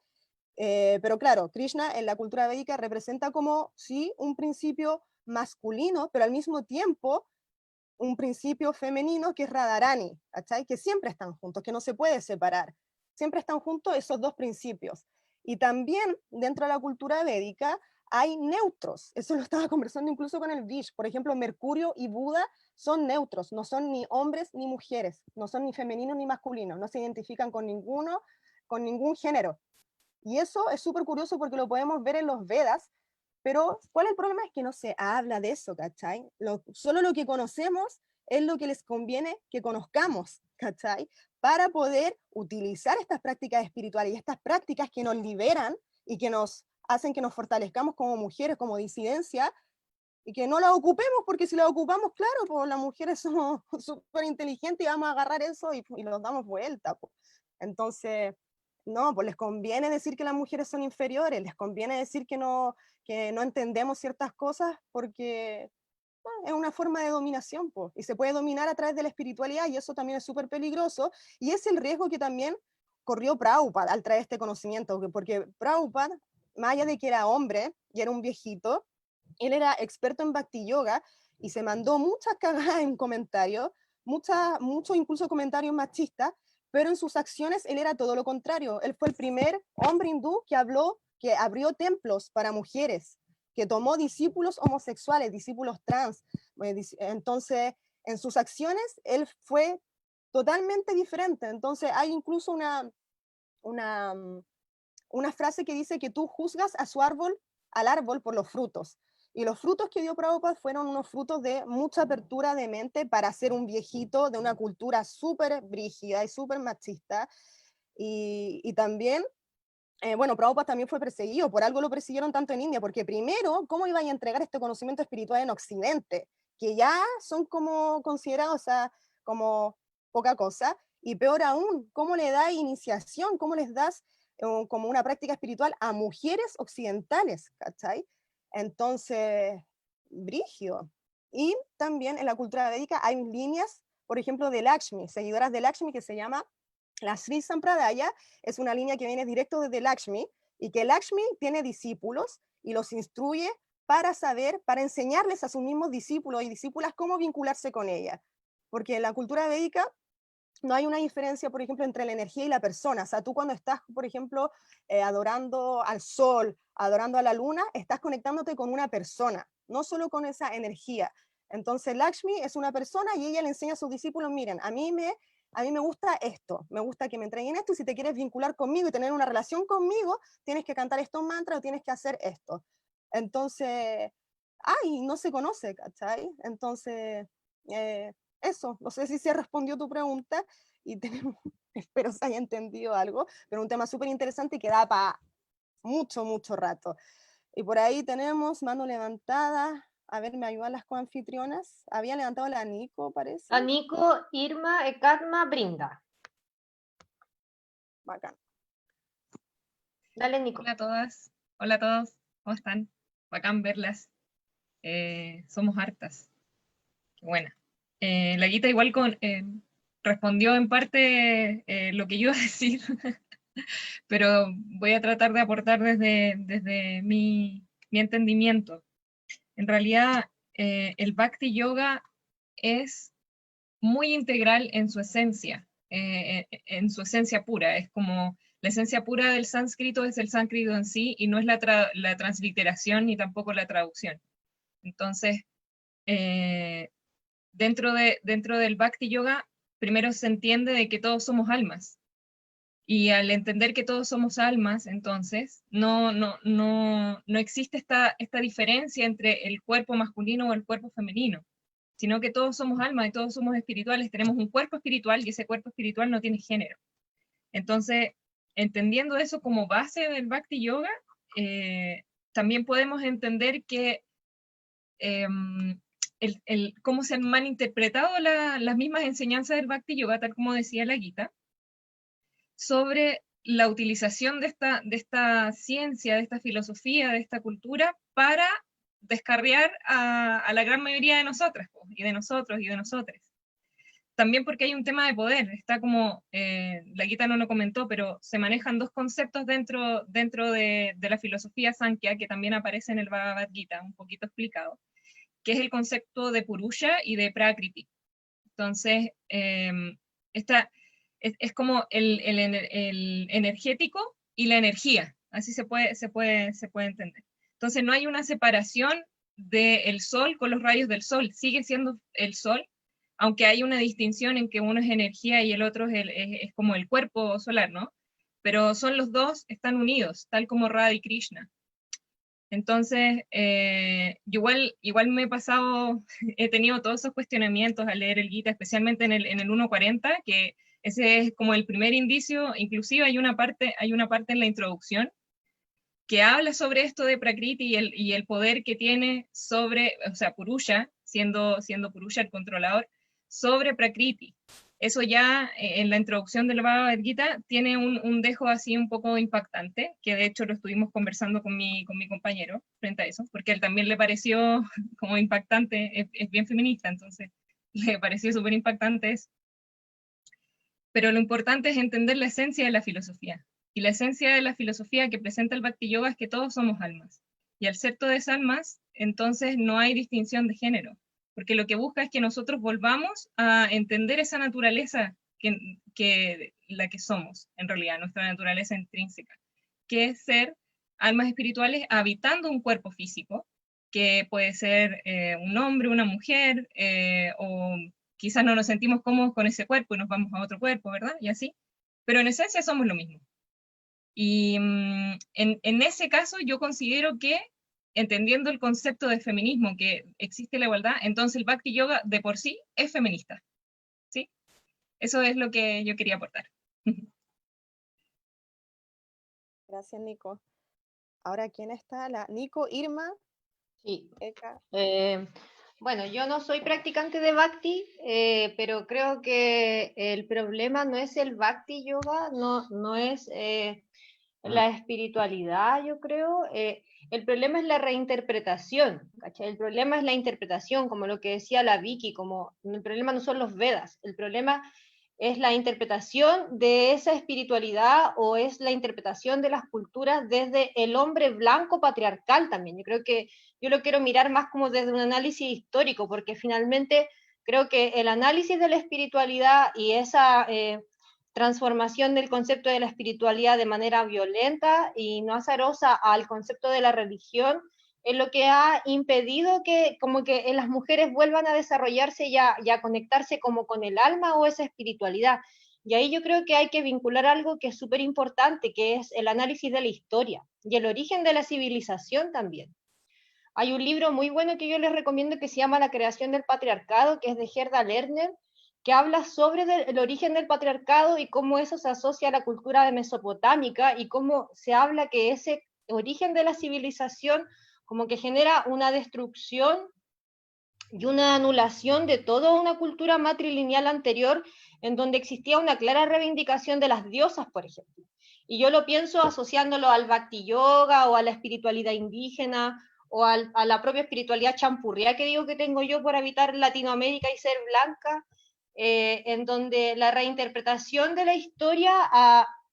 Pero claro, Krishna en la cultura védica representa como, sí, un principio masculino, pero al mismo tiempo un principio femenino que es Radharani, ¿cachai? Que siempre están juntos, que no se puede separar. Siempre están juntos esos dos principios. Y también dentro de la cultura védica hay neutros. Eso lo estaba conversando incluso con el Vish. Por ejemplo, Mercurio y Buda son neutros, no son ni hombres ni mujeres, no son ni femeninos ni masculinos, no se identifican con ninguno, con ningún género. Y eso es súper curioso porque lo podemos ver en los Vedas, pero ¿cuál es el problema? Es que no se habla de eso, ¿cachai? Solo lo que conocemos es lo que les conviene que conozcamos, ¿cachai? Para poder utilizar estas prácticas espirituales y estas prácticas que nos liberan y que nos hacen que nos fortalezcamos como mujeres, como disidencia, y que no las ocupemos, porque si las ocupamos, claro, pues las mujeres somos súper inteligentes y vamos a agarrar eso y nos damos vuelta. Pues. Entonces, no, pues les conviene decir que las mujeres son inferiores, les conviene decir que no entendemos ciertas cosas porque es una forma de dominación, pues, y se puede dominar a través de la espiritualidad, y eso también es súper peligroso, y es el riesgo que también corrió Prabhupada al traer este conocimiento, porque Prabhupada, más allá de que era hombre y era un viejito, él era experto en Bhakti Yoga y se mandó muchas cagadas en comentarios, muchos incluso comentarios machistas, pero en sus acciones él era todo lo contrario. Él fue el primer hombre hindú que abrió templos para mujeres, que tomó discípulos homosexuales, discípulos trans. Entonces, en sus acciones él fue totalmente diferente. Entonces, hay incluso una frase que dice que tú juzgas al árbol por los frutos. Y los frutos que dio Prabhupada fueron unos frutos de mucha apertura de mente para ser un viejito de una cultura súper brígida y súper machista. Y también, bueno, Prabhupada también fue perseguido, por algo lo persiguieron tanto en India, porque primero, ¿cómo iba a entregar este conocimiento espiritual en Occidente? Que ya son como considerados, o sea, como poca cosa, y peor aún, ¿cómo le das iniciación? ¿Cómo les das como una práctica espiritual a mujeres occidentales? ¿Cachai? Entonces, brigio. Y también en la cultura védica hay líneas, por ejemplo, de Lakshmi, seguidoras de Lakshmi, que se llama la Sri Sampradaya, es una línea que viene directo desde Lakshmi, y que Lakshmi tiene discípulos y los instruye para enseñarles a sus mismos discípulos y discípulas cómo vincularse con ella. Porque en la cultura védica no hay una diferencia, por ejemplo, entre la energía y la persona. O sea, tú cuando estás, por ejemplo, adorando al sol, adorando a la luna, estás conectándote con una persona, no solo con esa energía. Entonces, Lakshmi es una persona y ella le enseña a sus discípulos, miren, a mí me gusta esto, me gusta que me entreguen esto, y si te quieres vincular conmigo y tener una relación conmigo, tienes que cantar estos mantras o tienes que hacer esto. Entonces, no se conoce, ¿cachai? Entonces, eso, no sé si se respondió tu pregunta y tenemos, espero se haya entendido algo, pero un tema súper interesante y que da para mucho, mucho rato. Y por ahí tenemos mano levantada. A ver, ¿me ayudan las coanfitrionas? Había levantado la Nico, parece. A Nico, Irma, Ekatma, Brinda. Bacán. Dale, Nico. Hola a todas, hola a todos, ¿cómo están? Bacán verlas. somos hartas. Qué buena. La Guita igual respondió en parte lo que yo iba a decir, pero voy a tratar de aportar desde mi entendimiento. En realidad, el Bhakti Yoga es muy integral en su esencia pura. Es como la esencia pura del sánscrito es el sánscrito en sí, y no es la transliteración ni tampoco la traducción. Entonces, dentro del Bhakti Yoga, primero se entiende de que todos somos almas. Y al entender que todos somos almas, entonces, no existe esta diferencia entre el cuerpo masculino o el cuerpo femenino, sino que todos somos almas y todos somos espirituales, tenemos un cuerpo espiritual y ese cuerpo espiritual no tiene género. Entonces, entendiendo eso como base del Bhakti Yoga, también podemos entender que cómo se han malinterpretado las mismas enseñanzas del Bhakti Yoga, tal como decía la Gita, sobre la utilización de esta ciencia, de esta filosofía, de esta cultura, para descarriar a la gran mayoría de nosotras, y de nosotros, y de nosotres. También porque hay un tema de poder, está como, la Gita no lo comentó, pero se manejan dos conceptos dentro de la filosofía Sankhya, que también aparece en el Bhagavad Gita, un poquito explicado, que es el concepto de Purusha y de Prakriti. Entonces, es como el energético y la energía, así se puede entender. Entonces no hay una separación del sol con los rayos del sol, sigue siendo el sol, aunque hay una distinción en que uno es energía y el otro es como el cuerpo solar, ¿no? Pero son los dos, están unidos, tal como Radha y Krishna. Entonces, igual me he pasado, he tenido todos esos cuestionamientos al leer el Gita, especialmente en el 1.40, que ese es como el primer indicio. Inclusive hay una parte en la introducción que habla sobre esto de Prakriti y el poder que tiene sobre, o sea, Purusha, siendo Purusha el controlador, sobre Prakriti. Eso ya en la introducción del Bhagavad Gita tiene un dejo así un poco impactante, que de hecho lo estuvimos conversando con mi compañero frente a eso, porque a él también le pareció como impactante, es bien feminista, entonces le pareció súper impactante eso. Pero lo importante es entender la esencia de la filosofía. Y la esencia de la filosofía que presenta el Bhakti Yoga es que todos somos almas. Y al ser todas almas, entonces no hay distinción de género. Porque lo que busca es que nosotros volvamos a entender esa naturaleza que la que somos, en realidad, nuestra naturaleza intrínseca, que es ser almas espirituales habitando un cuerpo físico, que puede ser un hombre, una mujer, o quizás no nos sentimos cómodos con ese cuerpo y nos vamos a otro cuerpo, ¿verdad? Y así. Pero en esencia somos lo mismo. Y en ese caso yo considero que, entendiendo el concepto de feminismo, que existe la igualdad, entonces el Bhakti Yoga de por sí es feminista. ¿Sí? Eso es lo que yo quería aportar. Gracias, Nico. Ahora, ¿quién está? Nico, Irma. Sí. Eka. Bueno, yo no soy practicante de Bhakti, pero creo que el problema no es el Bhakti Yoga, no es la espiritualidad, yo creo. El problema es la reinterpretación, ¿cachai? El problema es la interpretación, como lo que decía la Vicky, como el problema no son los Vedas, el problema es la interpretación de esa espiritualidad, o es la interpretación de las culturas desde el hombre blanco patriarcal también. Yo creo que yo lo quiero mirar más como desde un análisis histórico, porque finalmente creo que el análisis de la espiritualidad y esa transformación del concepto de la espiritualidad de manera violenta y no azarosa al concepto de la religión es lo que ha impedido que como que las mujeres vuelvan a desarrollarse y a conectarse como con el alma o esa espiritualidad. Y ahí yo creo que hay que vincular algo que es súper importante, que es el análisis de la historia y el origen de la civilización también. Hay un libro muy bueno que yo les recomiendo que se llama La creación del patriarcado, que es de Gerda Lerner, que habla sobre el origen del patriarcado y cómo eso se asocia a la cultura de mesopotámica y cómo se habla que ese origen de la civilización como que genera una destrucción y una anulación de toda una cultura matrilineal anterior, en donde existía una clara reivindicación de las diosas, por ejemplo. Y yo lo pienso asociándolo al Bhakti Yoga o a la espiritualidad indígena o a la propia espiritualidad champurria que digo que tengo yo por habitar Latinoamérica y ser blanca, en donde la reinterpretación de la historia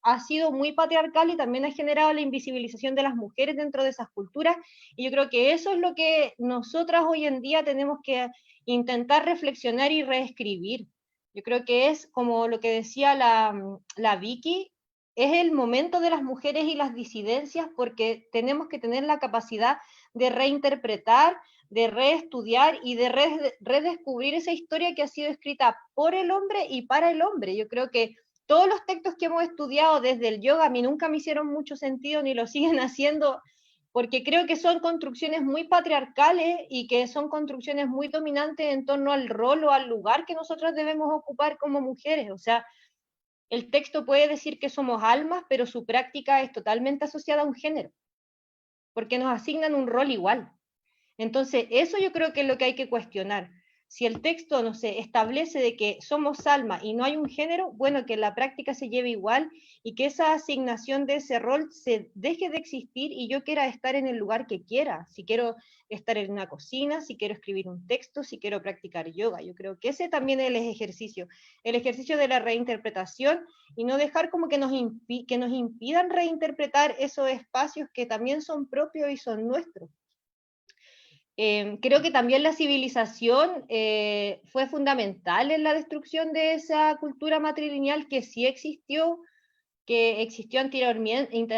ha sido muy patriarcal y también ha generado la invisibilización de las mujeres dentro de esas culturas, y yo creo que eso es lo que nosotras hoy en día tenemos que intentar reflexionar y reescribir. Yo creo que es como lo que decía la Vicky, es el momento de las mujeres y las disidencias, porque tenemos que tener la capacidad de reinterpretar, de reestudiar y de redescubrir esa historia que ha sido escrita por el hombre y para el hombre. Yo creo que todos los textos que hemos estudiado desde el yoga a mí nunca me hicieron mucho sentido ni lo siguen haciendo, porque creo que son construcciones muy patriarcales y que son construcciones muy dominantes en torno al rol o al lugar que nosotros debemos ocupar como mujeres. O sea, el texto puede decir que somos almas, pero su práctica es totalmente asociada a un género, porque nos asignan un rol igual. Entonces, eso yo creo que es lo que hay que cuestionar. Si el texto, no sé, establece de que somos alma y no hay un género, bueno, que la práctica se lleve igual y que esa asignación de ese rol se deje de existir y yo quiera estar en el lugar que quiera. Si quiero estar en una cocina, si quiero escribir un texto, si quiero practicar yoga. Yo creo que ese también es el ejercicio de la reinterpretación y no dejar como que nos impidan reinterpretar esos espacios que también son propios y son nuestros. Creo que también la civilización fue fundamental en la destrucción de esa cultura matrilineal que sí existió,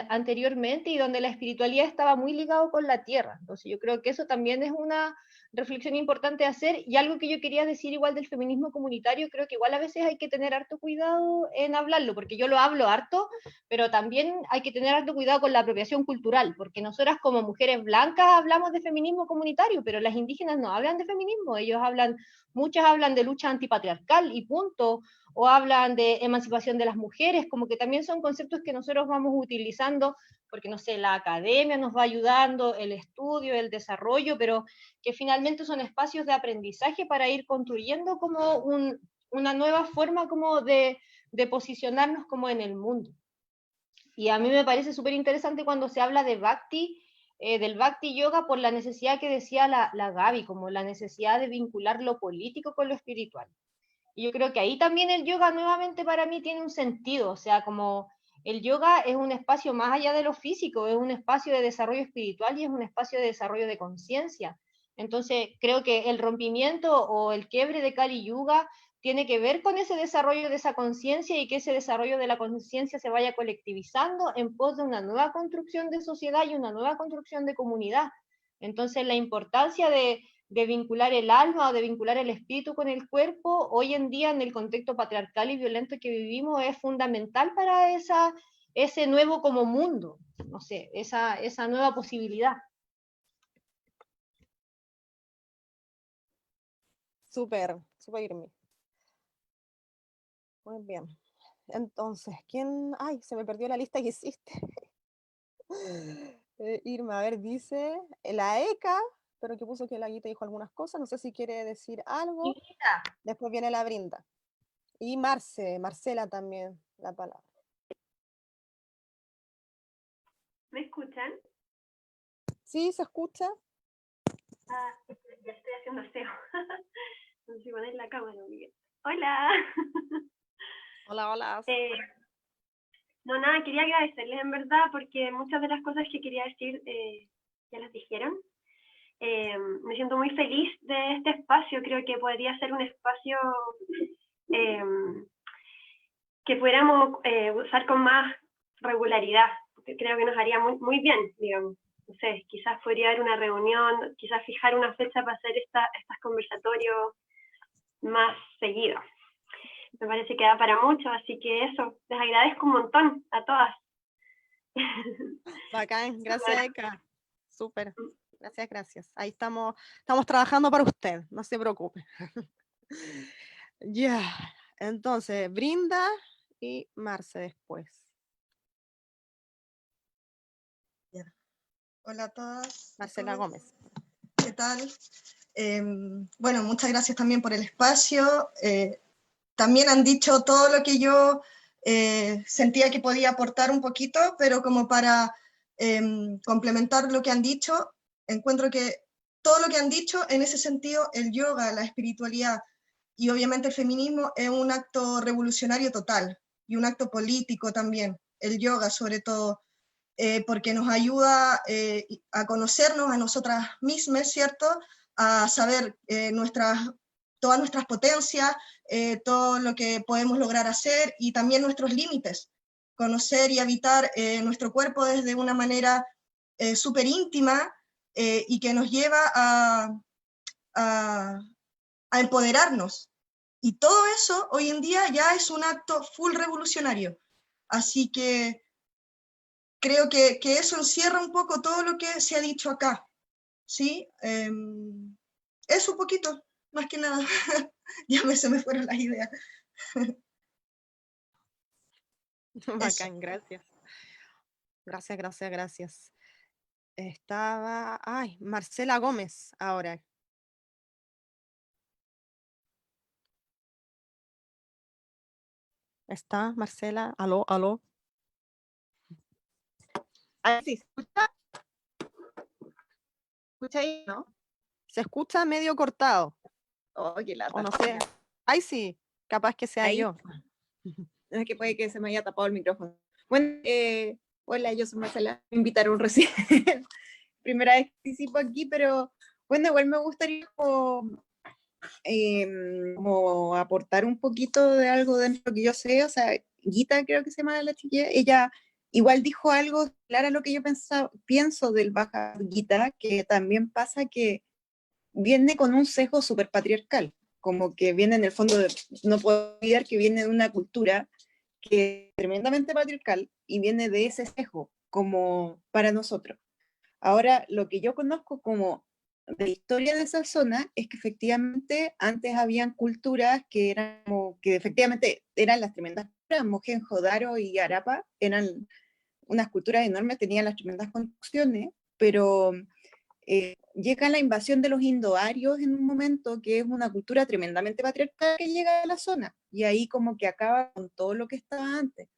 anteriormente y donde la espiritualidad estaba muy ligado con la tierra. Entonces yo creo que eso también es una reflexión importante de hacer, y algo que yo quería decir igual del feminismo comunitario, creo que igual a veces hay que tener harto cuidado en hablarlo, porque yo lo hablo harto, pero también hay que tener harto cuidado con la apropiación cultural, porque nosotras como mujeres blancas hablamos de feminismo comunitario, pero las indígenas no hablan de feminismo, muchas hablan de lucha antipatriarcal y punto, o hablan de emancipación de las mujeres, como que también son conceptos que nosotros vamos utilizando, porque no sé, la academia nos va ayudando, el estudio, el desarrollo, pero que finalmente son espacios de aprendizaje para ir construyendo como una nueva forma como de posicionarnos como en el mundo. Y a mí me parece súper interesante cuando se habla de Bhakti, del Bhakti Yoga, por la necesidad que decía la Gaby, como la necesidad de vincular lo político con lo espiritual. Y yo creo que ahí también el yoga nuevamente para mí tiene un sentido, o sea, como el yoga es un espacio más allá de lo físico, es un espacio de desarrollo espiritual y es un espacio de desarrollo de conciencia. Entonces, creo que el rompimiento o el quiebre de Kali Yuga tiene que ver con ese desarrollo de esa conciencia y que ese desarrollo de la conciencia se vaya colectivizando en pos de una nueva construcción de sociedad y una nueva construcción de comunidad. Entonces, la importancia de vincular el alma o de vincular el espíritu con el cuerpo, hoy en día en el contexto patriarcal y violento que vivimos es fundamental para ese nuevo como mundo, no sé, esa nueva posibilidad. Súper, súper, Irmi. Muy bien. Entonces, ¿quién? Ay, se me perdió la lista que hiciste. Irma, a ver, dice la Eka, pero que puso que la Guita dijo algunas cosas, no sé si quiere decir algo. Después viene la Brinda. Y Marcela también, la palabra. ¿Me escuchan? Sí, se escucha. Ah, ya estoy haciendo aseo. No sé si poner la cámara. Hola. Hola, hola. No, nada, quería agradecerles en verdad porque muchas de las cosas que quería decir ya las dijeron. Me siento muy feliz de este espacio, creo que podría ser un espacio que pudiéramos usar con más regularidad, porque creo que nos haría muy, muy bien, digamos. No sé, quizás podría haber una reunión, quizás fijar una fecha para hacer estos conversatorios más seguidos. Me parece que da para mucho, así que eso, les agradezco un montón a todas. Bacán, gracias Eka. Súper, gracias. Ahí estamos trabajando para usted, no se preocupe. Ya, entonces, Brinda y Marce después. Yeah. Hola a todas. Marcela Gómez. ¿Qué tal? Bueno, muchas gracias también por el espacio. También han dicho todo lo que yo sentía que podía aportar un poquito, pero como para complementar lo que han dicho, encuentro que todo lo que han dicho, en ese sentido, el yoga, la espiritualidad y obviamente el feminismo es un acto revolucionario total y un acto político también, el yoga sobre todo, porque nos ayuda a conocernos a nosotras mismas, ¿cierto? A saber todas nuestras potencias, todo lo que podemos lograr hacer y también nuestros límites. Conocer y habitar nuestro cuerpo desde una manera súper íntima y que nos lleva a empoderarnos. Y todo eso hoy en día ya es un acto full revolucionario. Así que creo que eso encierra un poco todo lo que se ha dicho acá. ¿Sí? Eso un poquito, más que nada. Ya se me fueron las ideas. Bacán, gracias. Gracias, gracias, gracias. Estaba, ay, Marcela Gómez ahora. ¿Está Marcela? Aló, aló. Ahí sí, ¿se escucha? ¿Escucha ahí? ¿No? Se escucha medio cortado, Oh, qué lata. o no sé. Ahí sí, capaz que sea Ahí. yo. Es que puede que se me haya tapado el micrófono. Bueno, hola, yo soy Marcela. Me invitaron recién. Primera vez que participo aquí, pero bueno, igual me gustaría como aportar un poquito de algo dentro de lo que yo sé. O sea, Gita creo que se llama la chiquilla. Ella igual dijo algo claro a lo que yo pienso del Bhagavad Gita, que también pasa que viene con un sesgo súper patriarcal, como que viene en el fondo, no puedo olvidar que viene de una cultura que es tremendamente patriarcal y viene de ese sesgo, como para nosotros. Ahora, lo que yo conozco como de historia de esa zona es que efectivamente antes habían culturas que eran como, que efectivamente eran las tremendas culturas, Mohenjo-Daro y Harappa eran unas culturas enormes, tenían las tremendas construcciones, pero llega la invasión de los indoarios en un momento que es una cultura tremendamente patriarcal que llega a la zona, y ahí como que acaba con todo lo que estaba antes.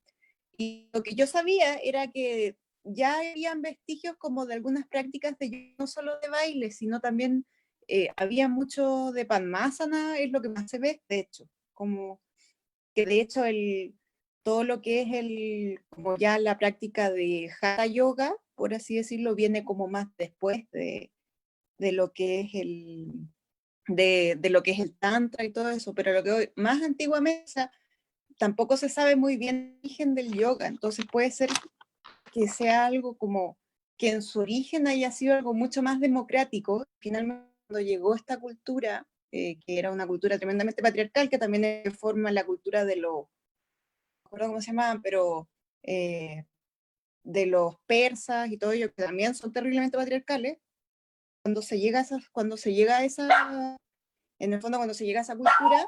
Y lo que yo sabía era que ya habían vestigios como de algunas prácticas de no solo de baile, sino también había mucho de Padmasana, es lo que más se ve, de hecho, como que de hecho todo lo que es como ya la práctica de Hatha Yoga, por así decirlo, viene como más después de lo que es de lo que es el Tantra y todo eso, pero lo que hoy, más antiguamente, o sea, tampoco se sabe muy bien el origen del yoga, entonces puede ser que sea algo como que en su origen haya sido algo mucho más democrático. Finalmente, cuando llegó esta cultura, que era una cultura tremendamente patriarcal, que también forma la cultura de los, no recuerdo cómo se llamaban, pero de los persas y todo ello, que también son terriblemente patriarcales, cuando se llega a esa, en el fondo cuando se llega a esa cultura,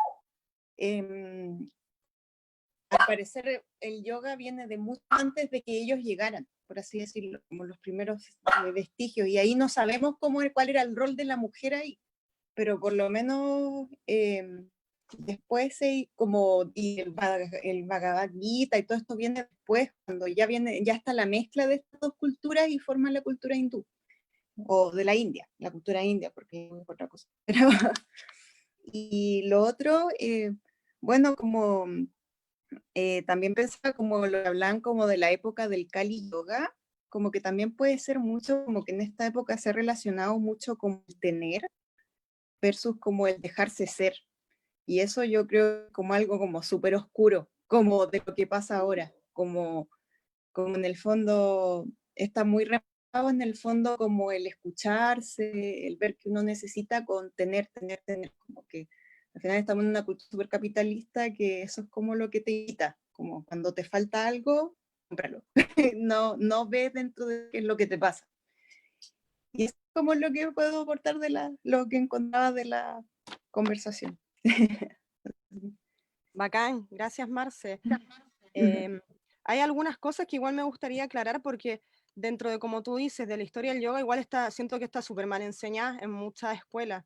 al parecer el yoga viene de mucho antes de que ellos llegaran, por así decirlo, como los primeros vestigios, y ahí no sabemos cuál era el rol de la mujer ahí, pero por lo menos después como y el Bhagavad Gita y todo esto viene después, cuando ya está la mezcla de estas dos culturas y forman la cultura hindú, o de la India, la cultura india, porque es otra cosa. Pero, y lo otro, bueno, como también pensaba como lo que hablan como de la época del Kali Yoga, como que también puede ser mucho, como que en esta época se ha relacionado mucho con el tener versus como el dejarse ser. Y eso yo creo como algo como súper oscuro, como de lo que pasa ahora, como en el fondo está muy reflejado en el fondo como el escucharse, el ver que uno necesita con tener, como que al final estamos en una cultura súper capitalista que eso es como lo que te quita, como cuando te falta algo, cómpralo, no ves dentro de qué es lo que te pasa. Y es como lo que puedo aportar de lo que encontraba de la conversación. Bacán, gracias Marce. Hay algunas cosas que igual me gustaría aclarar porque dentro de, como tú dices, de la historia del yoga, igual siento que está súper mal enseñada en muchas escuelas.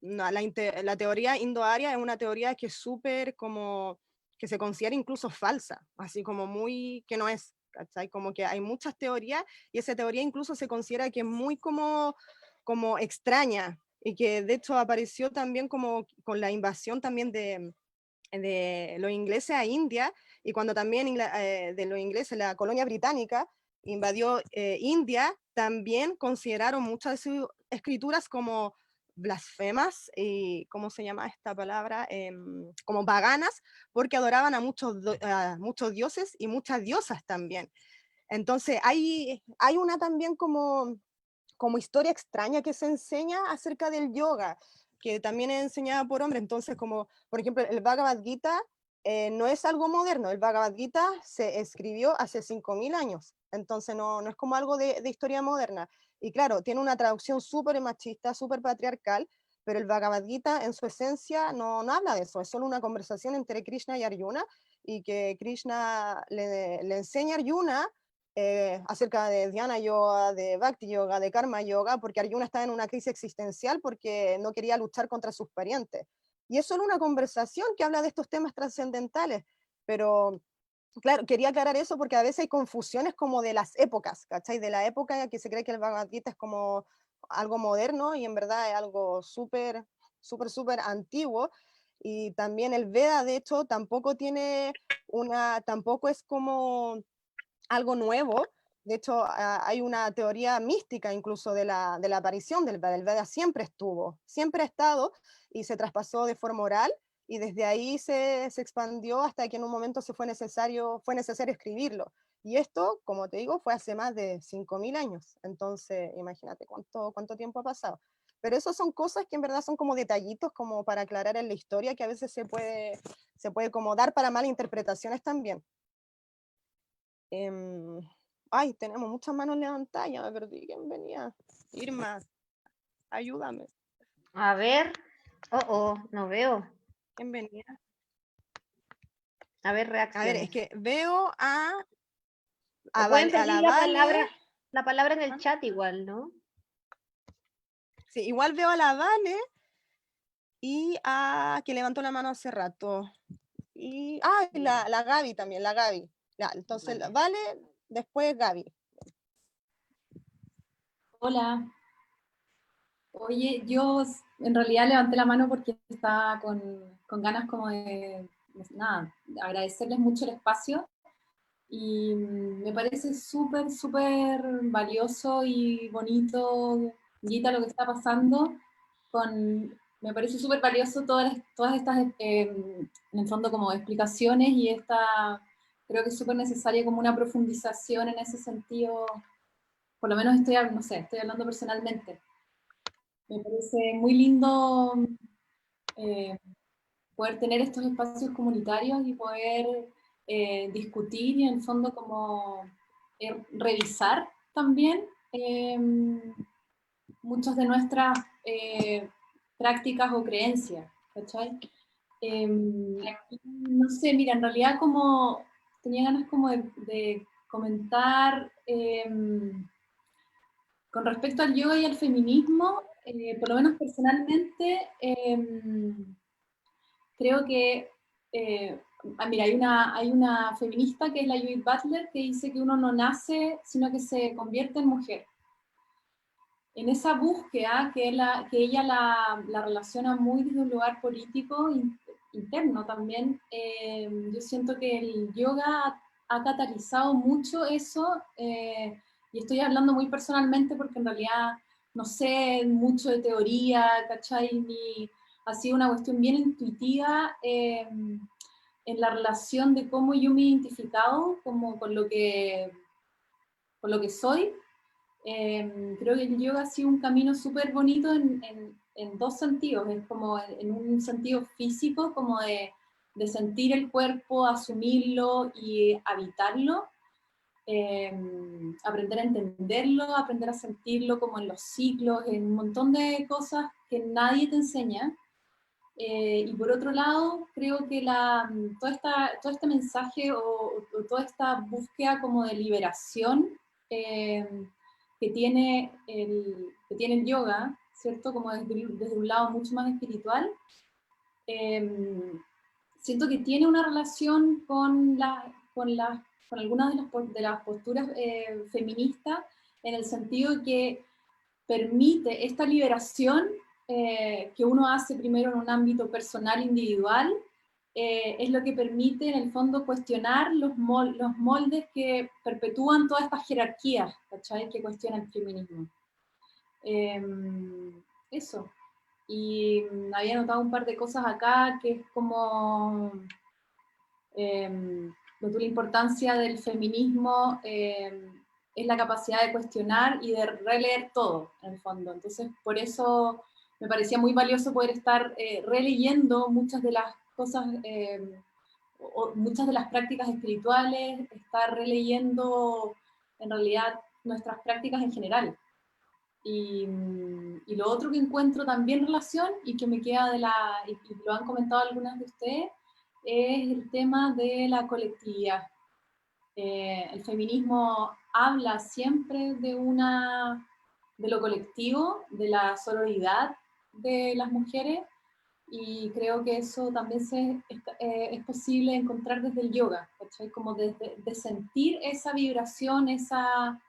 La teoría indoaria es una teoría que es súper como, que se considera incluso falsa, así como muy, que no es. ¿cachai? Como que hay muchas teorías y esa teoría incluso se considera que es muy como extraña y que de hecho apareció también como con la invasión también de los ingleses a India y cuando también de los ingleses la colonia británica invadió India, también consideraron muchas de sus escrituras como blasfemas y, ¿cómo se llama esta palabra? Como paganas, porque adoraban a muchos dioses y muchas diosas también. Entonces hay una también como historia extraña que se enseña acerca del yoga, que también es enseñada por hombres. Entonces, como por ejemplo el Bhagavad Gita no es algo moderno, el Bhagavad Gita se escribió hace 5000 años, entonces no es como algo de historia moderna. Y claro, tiene una traducción súper machista, súper patriarcal, pero el Bhagavad Gita en su esencia no habla de eso, es solo una conversación entre Krishna y Arjuna, y que Krishna le enseña a Arjuna acerca de Dhyana Yoga, de Bhakti Yoga, de Karma Yoga, porque Arjuna estaba en una crisis existencial porque no quería luchar contra sus parientes. Y es solo una conversación que habla de estos temas trascendentales, pero claro, quería aclarar eso porque a veces hay confusiones como de las épocas, ¿cachai? De la época que se cree que el Bhagavad Gita es como algo moderno y en verdad es algo súper, súper, súper antiguo. Y también el Veda, de hecho, tampoco es como algo nuevo. De hecho, hay una teoría mística incluso de la aparición del Veda. El Veda siempre estuvo, siempre ha estado y se traspasó de forma oral y desde ahí se expandió hasta que en un momento fue necesario escribirlo. Y esto, como te digo, fue hace más de 5000 años. Entonces, imagínate cuánto tiempo ha pasado. Pero eso son cosas que en verdad son como detallitos como para aclarar en la historia que a veces se puede como dar para malas interpretaciones también. Ay, tenemos muchas manos levantadas, ya me perdí. ¿Quién venía? Irma, ayúdame. A ver, no veo. ¿Quién venía? A ver, A ver, reacciones. es que veo O pueden a pedir la la palabra en el chat igual, ¿no? Sí, igual veo a la Vale y a que levantó la mano hace rato. Y la Gaby también, la Gaby. Ya, entonces la Vale, después Gaby. Hola. Oye, yo en realidad levanté la mano porque estaba con ganas como de, nada, agradecerles mucho el espacio y me parece súper, súper valioso y bonito, Gita, lo que está pasando. Me parece súper valioso todas estas, en el fondo, como explicaciones y creo que es súper necesaria como una profundización en ese sentido. Por lo menos no sé, estoy hablando personalmente. Me parece muy lindo poder tener estos espacios comunitarios y poder discutir y en el fondo como revisar también muchas de nuestras prácticas o creencias, ¿cachai? No sé, mira, en realidad como tenía ganas como de comentar con respecto al yoga y al feminismo, por lo menos personalmente, creo que, mira, hay una feminista que es la Judith Butler que dice que uno no nace, sino que se convierte en mujer. En esa búsqueda que ella la relaciona muy desde un lugar político interno también, yo siento que el yoga ha catalizado mucho eso, y estoy hablando muy personalmente porque en realidad no sé mucho de teoría, ¿cachai? Ni ha sido una cuestión bien intuitiva en la relación de cómo yo me he identificado como con lo que soy. Creo que el yoga ha sido un camino súper bonito en dos sentidos. Es como en un sentido físico, como de sentir el cuerpo, asumirlo y habitarlo. Aprender a entenderlo, aprender a sentirlo como en los ciclos, en un montón de cosas que nadie te enseña. Y por otro lado, creo que todo este mensaje o toda esta búsqueda como de liberación que tiene el yoga, ¿cierto? Como desde un lado mucho más espiritual, siento que tiene una relación con las con algunas de las posturas feministas, en el sentido que permite esta liberación que uno hace primero en un ámbito personal, individual, es lo que permite en el fondo cuestionar los moldes que perpetúan todas estas jerarquías, ¿cachai? Que cuestionan el feminismo. Eso. Y había notado un par de cosas acá, que es como la importancia del feminismo es la capacidad de cuestionar y de releer todo, en el fondo. Entonces, por eso me parecía muy valioso poder estar releyendo muchas de las cosas, o muchas de las prácticas espirituales, estar releyendo en realidad nuestras prácticas en general. Y lo otro que encuentro también en relación, y que me queda y lo han comentado algunas de ustedes, es el tema de la colectividad. El feminismo habla siempre de lo colectivo, de la sororidad de las mujeres, y creo que eso también es posible encontrar desde el yoga, ¿cachai? Como de sentir esa vibración, esa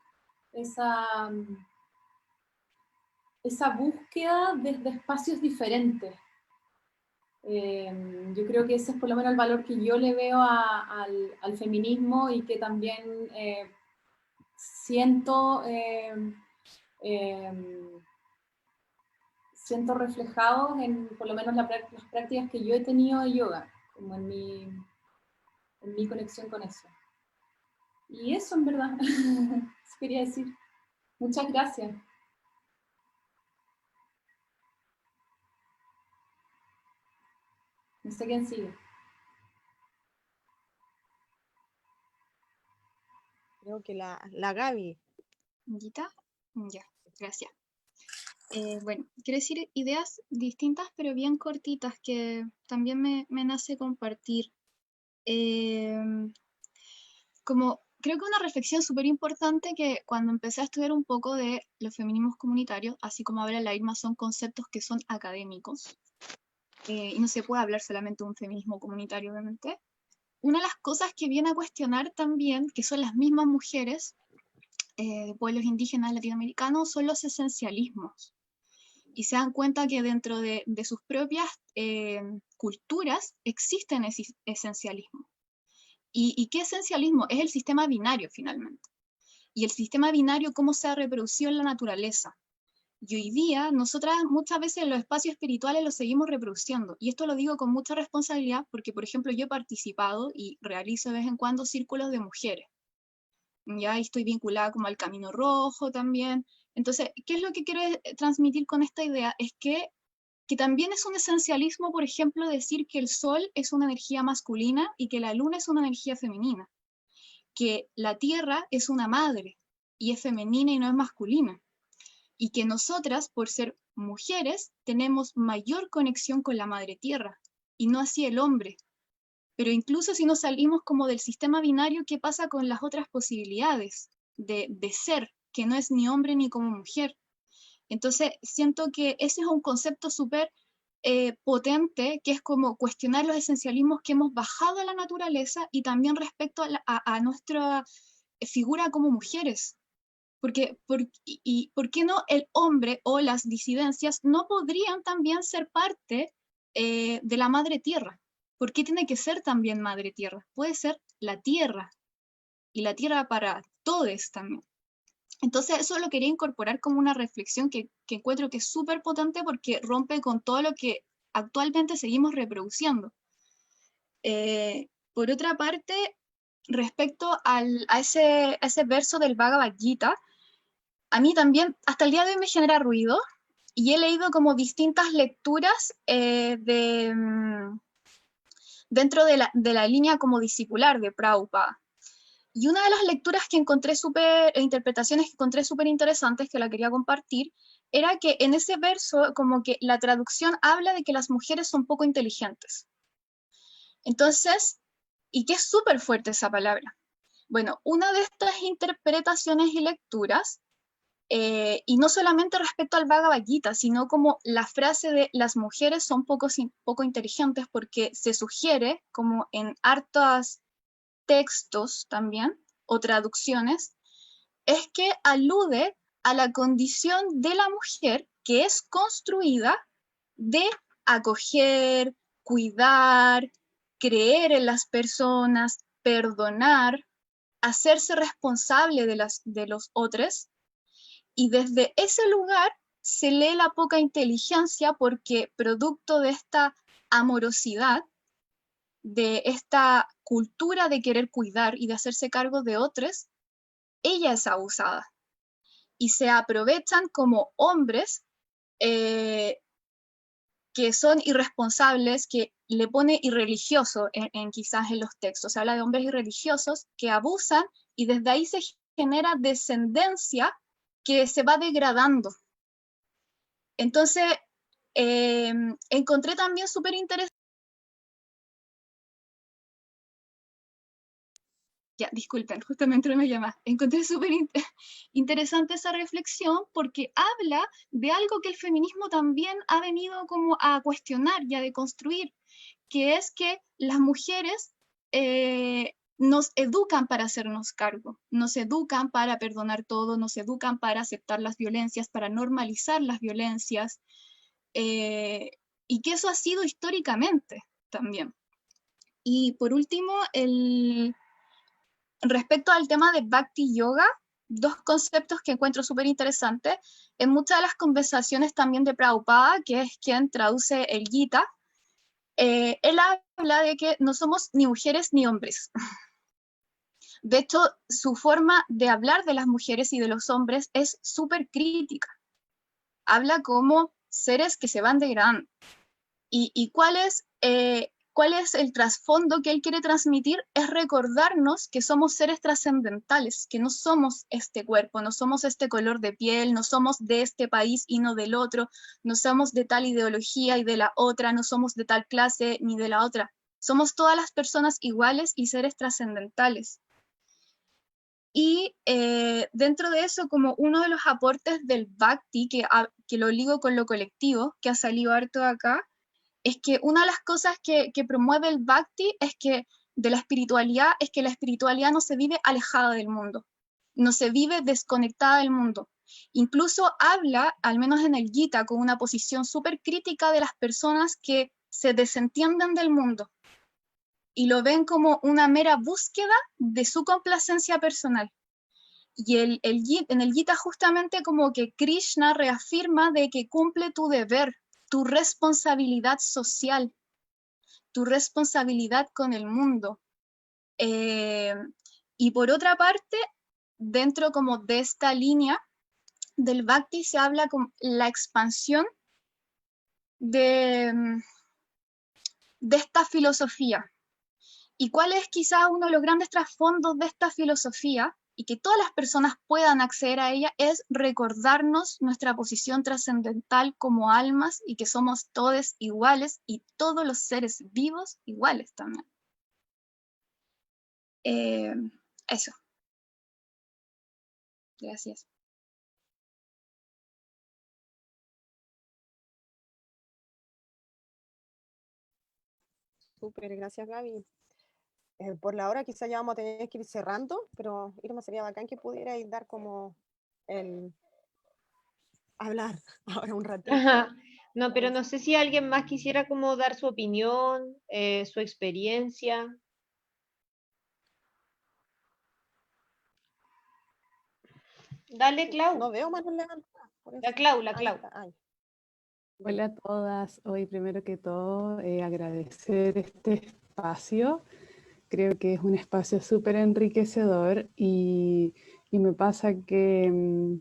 búsqueda desde espacios diferentes. Yo creo que ese es por lo menos el valor que yo le veo al feminismo, y que también siento reflejados en por lo menos las prácticas que yo he tenido de yoga, como en mi conexión con eso. Y eso en verdad, eso quería decir. Muchas gracias. No sé quién sigue. Creo que la Gaby. ¿Gita? Ya, gracias. Bueno, quiero decir ideas distintas pero bien cortitas que también me nace compartir. Como creo que una reflexión súper importante, que cuando empecé a estudiar un poco de los feminismos comunitarios, así como habla la Irma, son conceptos que son académicos, y no se puede hablar solamente de un feminismo comunitario, obviamente. Una de las cosas que viene a cuestionar también, que son las mismas mujeres de pueblos indígenas latinoamericanos, son los esencialismos. Y se dan cuenta que dentro de sus propias culturas existen esencialismos. ¿Y qué esencialismo? Es el sistema binario, finalmente. Y el sistema binario, cómo se ha reproducido en la naturaleza. Y hoy día, nosotras muchas veces en los espacios espirituales lo seguimos reproduciendo. Y esto lo digo con mucha responsabilidad porque, por ejemplo, yo he participado y realizo de vez en cuando círculos de mujeres. Ya estoy vinculada como al Camino Rojo también. Entonces, ¿qué es lo que quiero transmitir con esta idea? Es que también es un esencialismo, por ejemplo, decir que el sol es una energía masculina y que la luna es una energía femenina. Que la tierra es una madre y es femenina y no es masculina. Y que nosotras, por ser mujeres, tenemos mayor conexión con la madre tierra, y no así el hombre. Pero incluso si nos salimos como del sistema binario, ¿qué pasa con las otras posibilidades de ser, que no es ni hombre ni como mujer? Entonces, siento que ese es un concepto súper potente, que es como cuestionar los esencialismos que hemos bajado a la naturaleza, y también respecto a nuestra figura como mujeres. Porque, ¿por qué no el hombre o las disidencias no podrían también ser parte de la madre tierra? ¿Por qué tiene que ser también madre tierra? Puede ser la tierra, y la tierra para todos también. Entonces eso lo quería incorporar como una reflexión que encuentro que es súper potente, porque rompe con todo lo que actualmente seguimos reproduciendo. Por otra parte, respecto a ese verso del Bhagavad Gita, a mí también hasta el día de hoy me genera ruido, y he leído como distintas lecturas dentro de la línea como discipular de Prabhupada. Y una de las lecturas que encontré interpretaciones que encontré súper interesantes, que la quería compartir, era que en ese verso como que la traducción habla de que las mujeres son poco inteligentes. Entonces, y que es súper fuerte esa palabra. Bueno, una de estas interpretaciones y lecturas, y no solamente respecto al Bhagavad Gita, sino como la frase de las mujeres son poco inteligentes, porque se sugiere como en hartas textos también, o traducciones, es que alude a la condición de la mujer que es construida de acoger, cuidar, creer en las personas, perdonar, hacerse responsable de los otros, y desde ese lugar se lee la poca inteligencia porque producto de esta amorosidad, de esta cultura de querer cuidar y de hacerse cargo de otros, ella es abusada. Y se aprovechan como hombres que son irresponsables, que le pone irreligioso quizás en los textos. Se habla de hombres irreligiosos que abusan y desde ahí se genera descendencia que se va degradando. Entonces, encontré también súper interesante. Ya, disculpen, justamente no me llamaba. Encontré súper interesante esa reflexión porque habla de algo que el feminismo también ha venido como a cuestionar y a deconstruir, que es que las mujeres nos educan para hacernos cargo, nos educan para perdonar todo, nos educan para aceptar las violencias, para normalizar las violencias, y que eso ha sido históricamente también. Y por último, respecto al tema de Bhakti Yoga, dos conceptos que encuentro súper interesantes. En muchas de las conversaciones también de Prabhupada, que es quien traduce el Gita, él habla de que no somos ni mujeres ni hombres. De hecho, su forma de hablar de las mujeres y de los hombres es súper crítica. Habla como seres que se van degradando. ¿Y cuál es el trasfondo que él quiere transmitir? Es recordarnos que somos seres trascendentales, que no somos este cuerpo, no somos este color de piel, no somos de este país y no del otro, no somos de tal ideología y de la otra, no somos de tal clase ni de la otra. Somos todas las personas iguales y seres trascendentales. Y dentro de eso, como uno de los aportes del Bhakti, que lo ligo con lo colectivo, que ha salido harto acá, es que una de las cosas que promueve el Bhakti de la espiritualidad es que la espiritualidad no se vive alejada del mundo, no se vive desconectada del mundo. Incluso habla, al menos en el Gita, con una posición súper crítica de las personas que se desentienden del mundo y lo ven como una mera búsqueda de su complacencia personal. Y en el Gita justamente como que Krishna reafirma de que cumple tu deber, tu responsabilidad social, tu responsabilidad con el mundo. Y por otra parte, dentro como de esta línea del Bhakti se habla con la expansión de esta filosofía. ¿Y cuál es quizás uno de los grandes trasfondos de esta filosofía? Y que todas las personas puedan acceder a ella, es recordarnos nuestra posición trascendental como almas y que somos todos iguales y todos los seres vivos iguales también. Eso. Gracias. Súper, gracias Gaby. Por la hora quizás ya vamos a tener que ir cerrando, pero Irma, sería bacán que pudierais dar como hablar ahora un ratito. Ajá. No, pero no sé si alguien más quisiera como dar su opinión, su experiencia. Dale, Clau. No veo manos levantadas. La Clau, la Ahí Clau. está, ahí. Hola a todas. Hoy primero que todo agradecer este espacio. Creo que es un espacio súper enriquecedor y me pasa que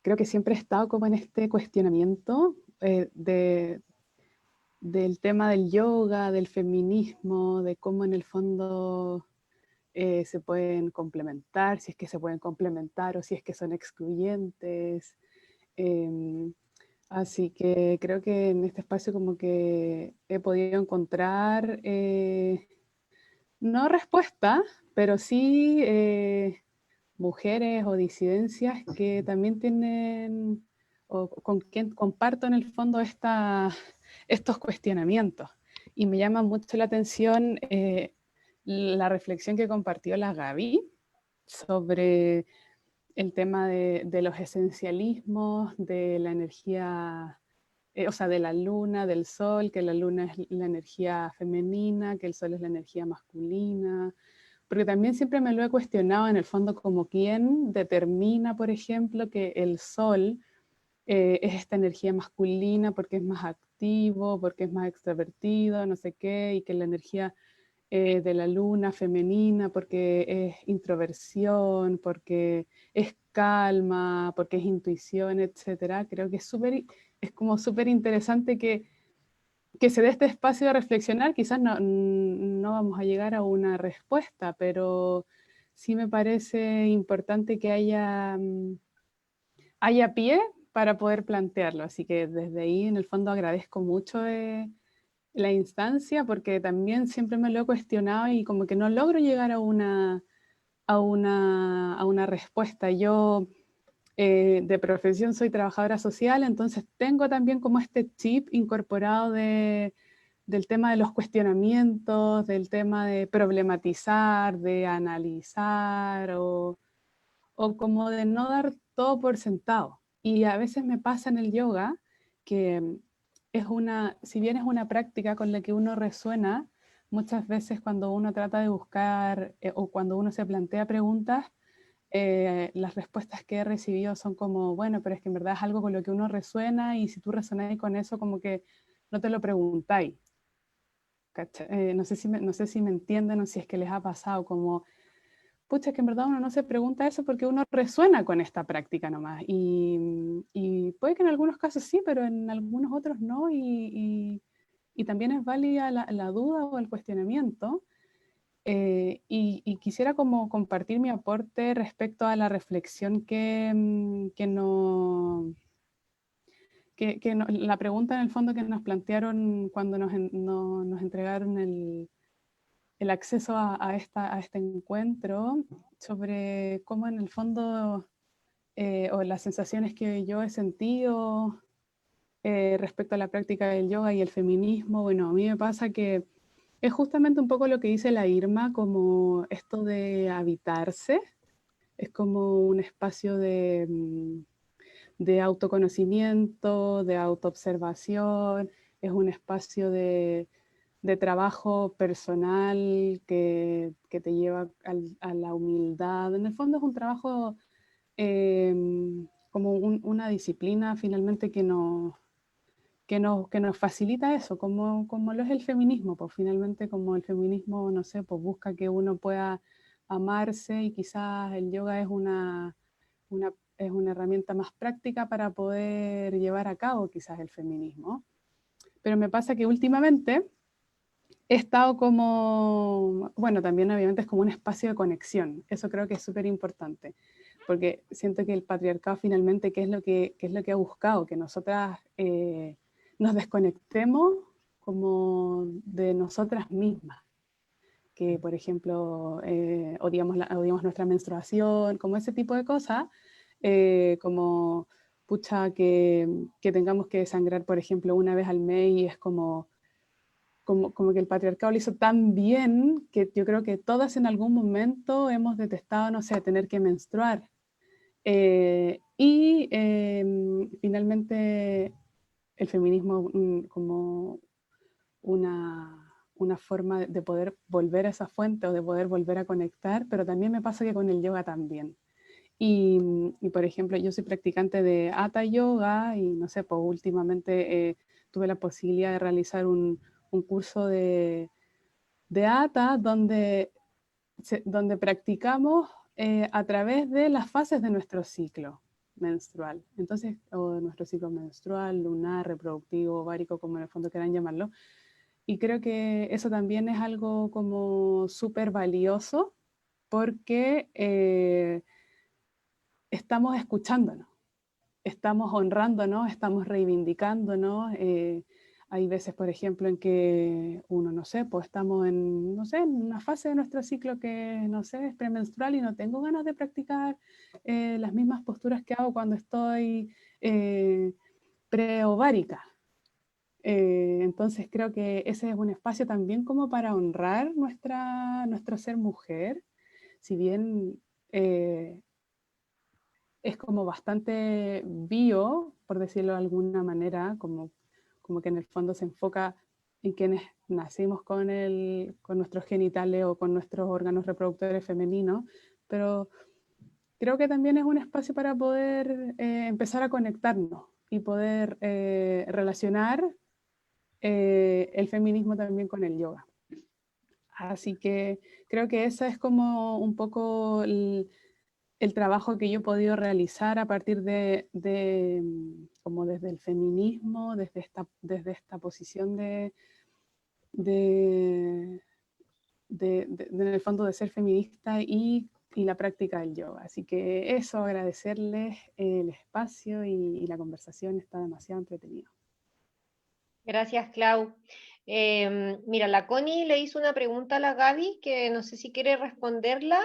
creo que siempre he estado como en este cuestionamiento del tema del yoga, del feminismo, de cómo en el fondo se pueden complementar, si es que se pueden complementar o si es que son excluyentes. Así que creo que en este espacio como que he podido encontrar, no respuesta, pero sí mujeres o disidencias que también tienen, o con quien comparto en el fondo estos cuestionamientos. Y me llama mucho la atención la reflexión que compartió la Gaby sobre el tema de los esencialismos, de la energía, o sea, de la luna, del sol, que la luna es la energía femenina, que el sol es la energía masculina, porque también siempre me lo he cuestionado en el fondo como quién determina, por ejemplo, que el sol es esta energía masculina porque es más activo, porque es más extrovertido, no sé qué, y que la energía de la luna femenina porque es introversión, porque es calma, porque es intuición, etcétera. Creo que es como súper interesante que se dé este espacio de reflexionar. Quizás no vamos a llegar a una respuesta, pero sí me parece importante que haya pie para poder plantearlo. Así que desde ahí, en el fondo, agradezco mucho la instancia, porque también siempre me lo he cuestionado y como que no logro llegar a una respuesta. Yo de profesión soy trabajadora social, entonces tengo también como este chip incorporado del tema de los cuestionamientos, del tema de problematizar, de analizar o como de no dar todo por sentado. Y a veces me pasa en el yoga que si bien es una práctica con la que uno resuena, muchas veces cuando uno trata de buscar o cuando uno se plantea preguntas, las respuestas que he recibido son como, bueno, pero es que en verdad es algo con lo que uno resuena y si tú resonáis con eso como que no te lo preguntáis. No sé si me entienden o si es que les ha pasado como pucha, que en verdad uno no se pregunta eso porque uno resuena con esta práctica nomás. Y puede que en algunos casos sí, pero en algunos otros no. Y también es válida la duda o el cuestionamiento. Y quisiera como compartir mi aporte respecto a la reflexión la pregunta en el fondo que nos plantearon cuando nos entregaron el acceso a este encuentro, sobre cómo en el fondo, o las sensaciones que yo he sentido respecto a la práctica del yoga y el feminismo. Bueno, a mí me pasa que es justamente un poco lo que dice la Irma, como esto de habitarse, es como un espacio de autoconocimiento, de autoobservación, es un espacio de trabajo personal que te lleva a la humildad. En el fondo es un trabajo como una disciplina finalmente que nos facilita eso, como lo es el feminismo, pues finalmente como el feminismo, no sé, pues busca que uno pueda amarse y quizás el yoga es una herramienta más práctica para poder llevar a cabo quizás el feminismo. Pero me pasa que últimamente he estado como, bueno, también obviamente es como un espacio de conexión, eso creo que es súper importante, porque siento que el patriarcado finalmente, ¿qué es lo que ha buscado? Que nosotras nos desconectemos como de nosotras mismas, que por ejemplo odiamos nuestra menstruación, como ese tipo de cosas, como pucha que tengamos que sangrar por ejemplo una vez al mes y es como que el patriarcado lo hizo tan bien que yo creo que todas en algún momento hemos detestado, no sé, tener que menstruar. Finalmente el feminismo como una forma de poder volver a esa fuente o de poder volver a conectar, pero también me pasa que con el yoga también. Y por ejemplo, yo soy practicante de Hatha Yoga y no sé, pues últimamente tuve la posibilidad de realizar un curso de Hatha donde practicamos a través de las fases de nuestro ciclo menstrual. Entonces, o de nuestro ciclo menstrual, lunar, reproductivo, ovárico, como en el fondo quieran llamarlo. Y creo que eso también es algo como súper valioso porque estamos escuchándonos, estamos honrándonos, estamos reivindicándonos. Hay veces, por ejemplo, en que uno, no sé, pues estamos en, no sé, en una fase de nuestro ciclo que, no sé, es premenstrual y no tengo ganas de practicar las mismas posturas que hago cuando estoy preovárica. Entonces creo que ese es un espacio también como para honrar nuestro ser mujer, si bien es como bastante bio, por decirlo de alguna manera, como que en el fondo se enfoca en quienes nacimos con nuestros genitales o con nuestros órganos reproductores femeninos, pero creo que también es un espacio para poder empezar a conectarnos y poder relacionar el feminismo también con el yoga. Así que creo que ese es como un poco el trabajo que yo he podido realizar a partir como desde el feminismo, desde esta posición en el fondo de ser feminista y la práctica del yoga. Así que eso, agradecerles el espacio y la conversación está demasiado entretenida. Gracias, Clau. Mira, la Connie le hizo una pregunta a la Gaby que no sé si quiere responderla.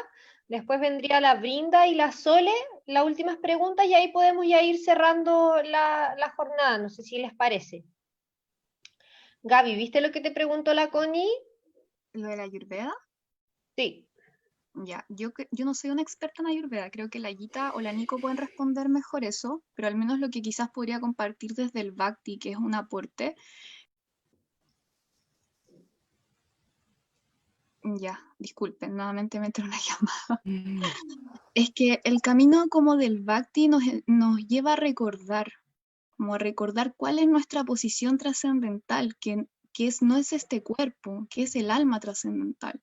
Después vendría la Brinda y la Sole, las últimas preguntas, y ahí podemos ya ir cerrando la jornada. No sé si les parece. Gaby, ¿viste lo que te preguntó la Connie? ¿Lo de la Ayurveda? Sí. Ya, yo no soy una experta en Ayurveda, creo que la Gita o la Nico pueden responder mejor eso, pero al menos lo que quizás podría compartir desde el Bhakti, que es un aporte. Ya, disculpen, nuevamente me entró una llamada. Es que el camino como del Bhakti nos lleva a recordar, como a recordar cuál es nuestra posición trascendental, no es este cuerpo, que es el alma trascendental.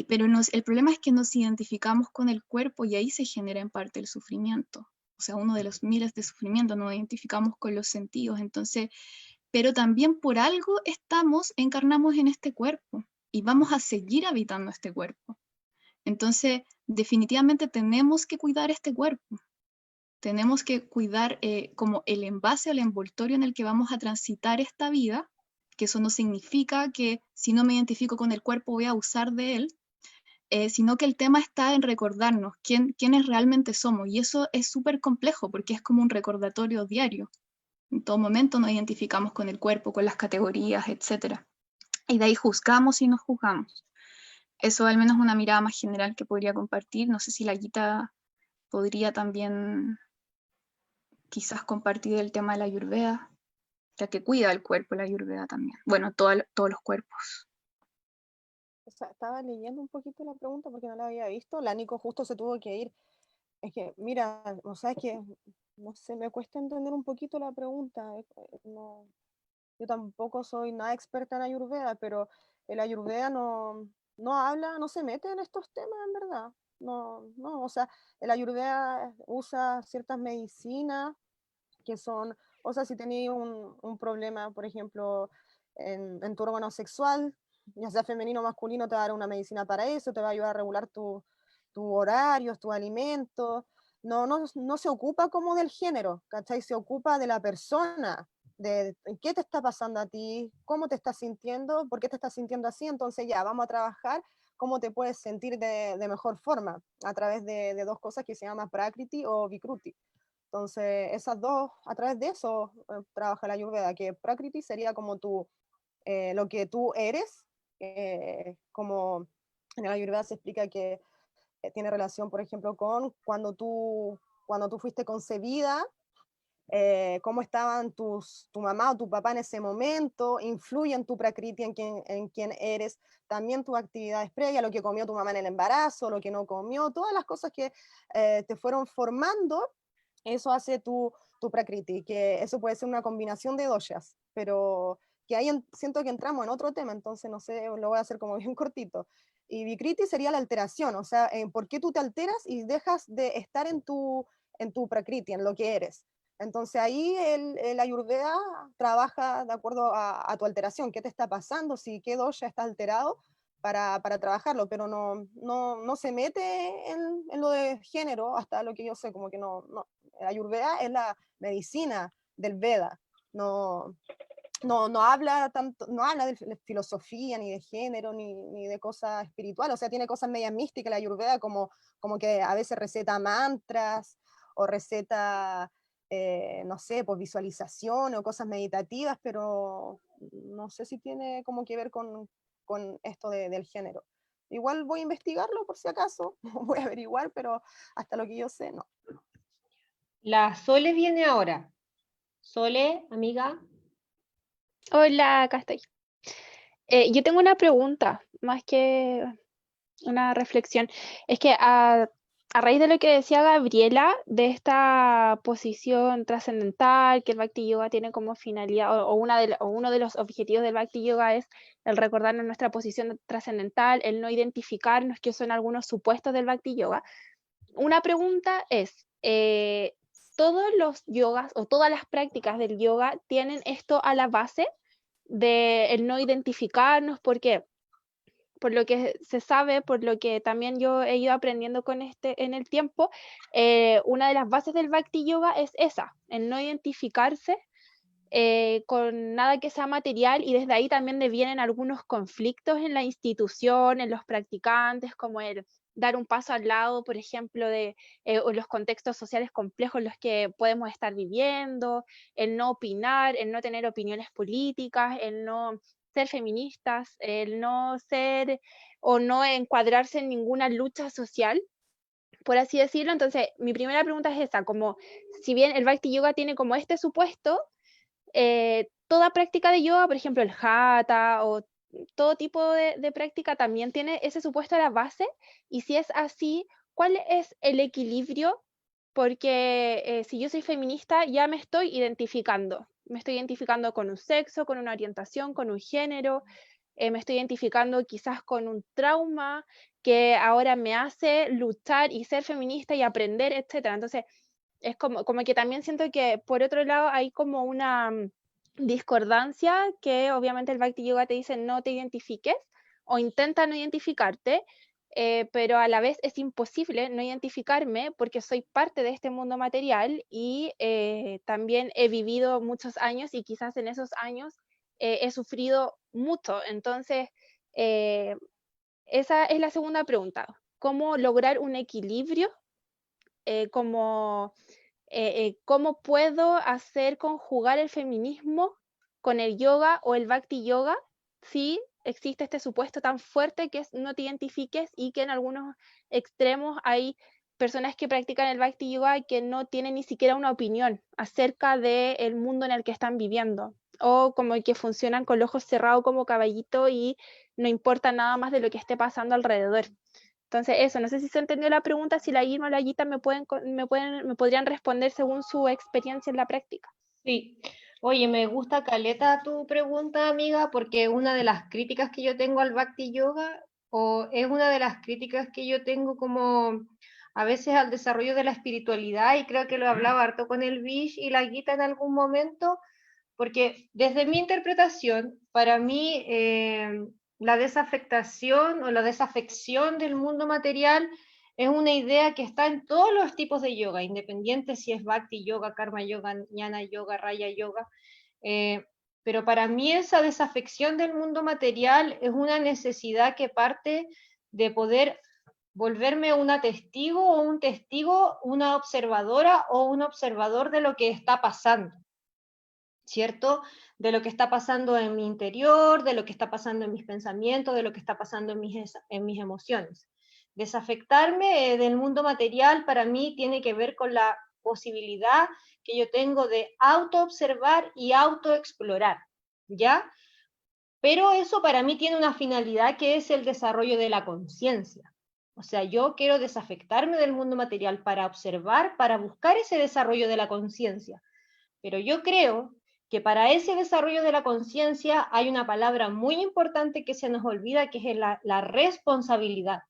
Pero el problema es que nos identificamos con el cuerpo y ahí se genera en parte el sufrimiento. O sea, uno de los miles de sufrimientos, nos identificamos con los sentidos. Entonces, pero también por algo encarnamos en este cuerpo y vamos a seguir habitando este cuerpo. Entonces, definitivamente tenemos que cuidar este cuerpo. Tenemos que cuidar como el envase o el envoltorio en el que vamos a transitar esta vida, que eso no significa que si no me identifico con el cuerpo voy a abusar de él, sino que el tema está en recordarnos quiénes realmente somos. Y eso es súper complejo porque es como un recordatorio diario. En todo momento nos identificamos con el cuerpo, con las categorías, etc. Y de ahí juzgamos y nos juzgamos. Eso al menos una mirada más general que podría compartir. No sé si la Gita podría también quizás compartir el tema de la Ayurveda, ya que cuida el cuerpo la Ayurveda también. Bueno, todos los cuerpos. O sea, estaba leyendo un poquito la pregunta porque no la había visto. La Nico justo se tuvo que ir. Es que, mira, o sea, es que, no sé, me cuesta entender un poquito la pregunta. No, yo tampoco soy nada experta en Ayurveda, pero el Ayurveda no habla, no se mete en estos temas, en verdad. No, o sea, el Ayurveda usa ciertas medicinas que son, o sea, si tenéis un problema, por ejemplo, en tu órgano sexual, ya sea femenino o masculino, te va a dar una medicina para eso, te va a ayudar a regular tus horarios, tus alimentos. No se ocupa como del género, ¿cachai? Se ocupa de la persona, de qué te está pasando a ti, cómo te estás sintiendo, por qué te estás sintiendo así. Entonces ya, vamos a trabajar cómo te puedes sentir de mejor forma a través de dos cosas que se llaman Prakriti o Vikruti. Entonces, esas dos, a través de eso trabaja la Ayurveda, que Prakriti sería como lo que tú eres, como en la Ayurveda se explica que tiene relación, por ejemplo, con cuando tú fuiste concebida, cómo estaban tu mamá o tu papá en ese momento, influye en tu Prakriti, en quién eres, también tus actividades previas, lo que comió tu mamá en el embarazo, lo que no comió, todas las cosas que te fueron formando, eso hace tu Prakriti, que eso puede ser una combinación de doshas, pero que ahí siento que entramos en otro tema, entonces no sé, lo voy a hacer como bien cortito. Y Vikriti sería la alteración, o sea, por qué tú te alteras y dejas de estar en tu Prakriti, en lo que eres. Entonces ahí el Ayurveda trabaja de acuerdo a tu alteración, qué te está pasando, si qué dosha está alterado para trabajarlo, pero no se mete en lo de género, hasta lo que yo sé, como que no. El Ayurveda es la medicina del Veda, no habla tanto, no habla de filosofía, ni de género, ni de cosas espirituales, o sea, tiene cosas medias místicas la Ayurveda, como que a veces receta mantras, o receta no sé, pues visualización o cosas meditativas, pero no sé si tiene como que ver con esto del género. Igual voy a investigarlo por si acaso, voy a averiguar, pero hasta lo que yo sé, no. La Sole viene ahora. Sole, amiga. Hola, acá estoy. Yo tengo una pregunta, más que una reflexión. Es que a raíz de lo que decía Gabriela, de esta posición trascendental que el Bhakti Yoga tiene como finalidad, o uno de los objetivos del Bhakti Yoga es el recordarnos nuestra posición trascendental, el no identificarnos, que son algunos supuestos del Bhakti Yoga. Una pregunta es, ¿todos los yogas o todas las prácticas del yoga tienen esto a la base de el no identificarnos? Porque por lo que se sabe, por lo que también yo he ido aprendiendo en el tiempo, una de las bases del Bhakti Yoga es esa, el no identificarse con nada que sea material, y desde ahí también devienen algunos conflictos en la institución, en los practicantes, como el dar un paso al lado, por ejemplo, de o los contextos sociales complejos en los que podemos estar viviendo, el no opinar, el no tener opiniones políticas, el no ser feministas, el no ser o no encuadrarse en ninguna lucha social, por así decirlo. Entonces, mi primera pregunta es esa, como si bien el Bhakti Yoga tiene como este supuesto, toda práctica de yoga, por ejemplo el hatha o todo tipo de práctica también tiene ese supuesto a la base, y si es así, ¿cuál es el equilibrio? Porque si yo soy feminista ya me estoy identificando con un sexo, con una orientación, con un género, me estoy identificando quizás con un trauma que ahora me hace luchar y ser feminista y aprender, etcétera. Entonces, es como que también siento que por otro lado hay como una discordancia, que obviamente el Bhakti Yoga te dice no te identifiques o intenta no identificarte, pero a la vez es imposible no identificarme porque soy parte de este mundo material y también he vivido muchos años y quizás en esos años he sufrido mucho. Entonces, esa es la segunda pregunta. ¿Cómo lograr un equilibrio? ¿Cómo puedo hacer conjugar el feminismo con el yoga o el Bhakti Yoga si existe este supuesto tan fuerte que es no te identifiques, y que en algunos extremos hay personas que practican el Bhakti Yoga que no tienen ni siquiera una opinión acerca del mundo en el que están viviendo, o como que funcionan con los ojos cerrados como caballito y no importa nada más de lo que esté pasando alrededor? Entonces, eso, no sé si se entendió la pregunta, si la Irma o la Gita me podrían responder según su experiencia en la práctica. Sí. Oye, me gusta caleta tu pregunta, amiga, porque una de las críticas que yo tengo al Bhakti Yoga, o es una de las críticas que yo tengo como a veces al desarrollo de la espiritualidad, y creo que lo hablaba harto con el Vish y la Gita en algún momento, porque desde mi interpretación, para mí, la desafectación o la desafección del mundo material es una idea que está en todos los tipos de yoga, independiente si es Bhakti Yoga, Karma Yoga, Jnana Yoga, Raya Yoga. Pero para mí esa desafección del mundo material es una necesidad que parte de poder volverme una testigo o un testigo, una observadora o un observador de lo que está pasando, ¿cierto? De lo que está pasando en mi interior, de lo que está pasando en mis pensamientos, de lo que está pasando en mis emociones. Desafectarme del mundo material para mí tiene que ver con la posibilidad que yo tengo de autoobservar y autoexplorar, ¿ya? Pero eso para mí tiene una finalidad que es el desarrollo de la conciencia. O sea, yo quiero desafectarme del mundo material para observar, para buscar ese desarrollo de la conciencia. Pero yo creo que para ese desarrollo de la conciencia hay una palabra muy importante que se nos olvida, que es la responsabilidad.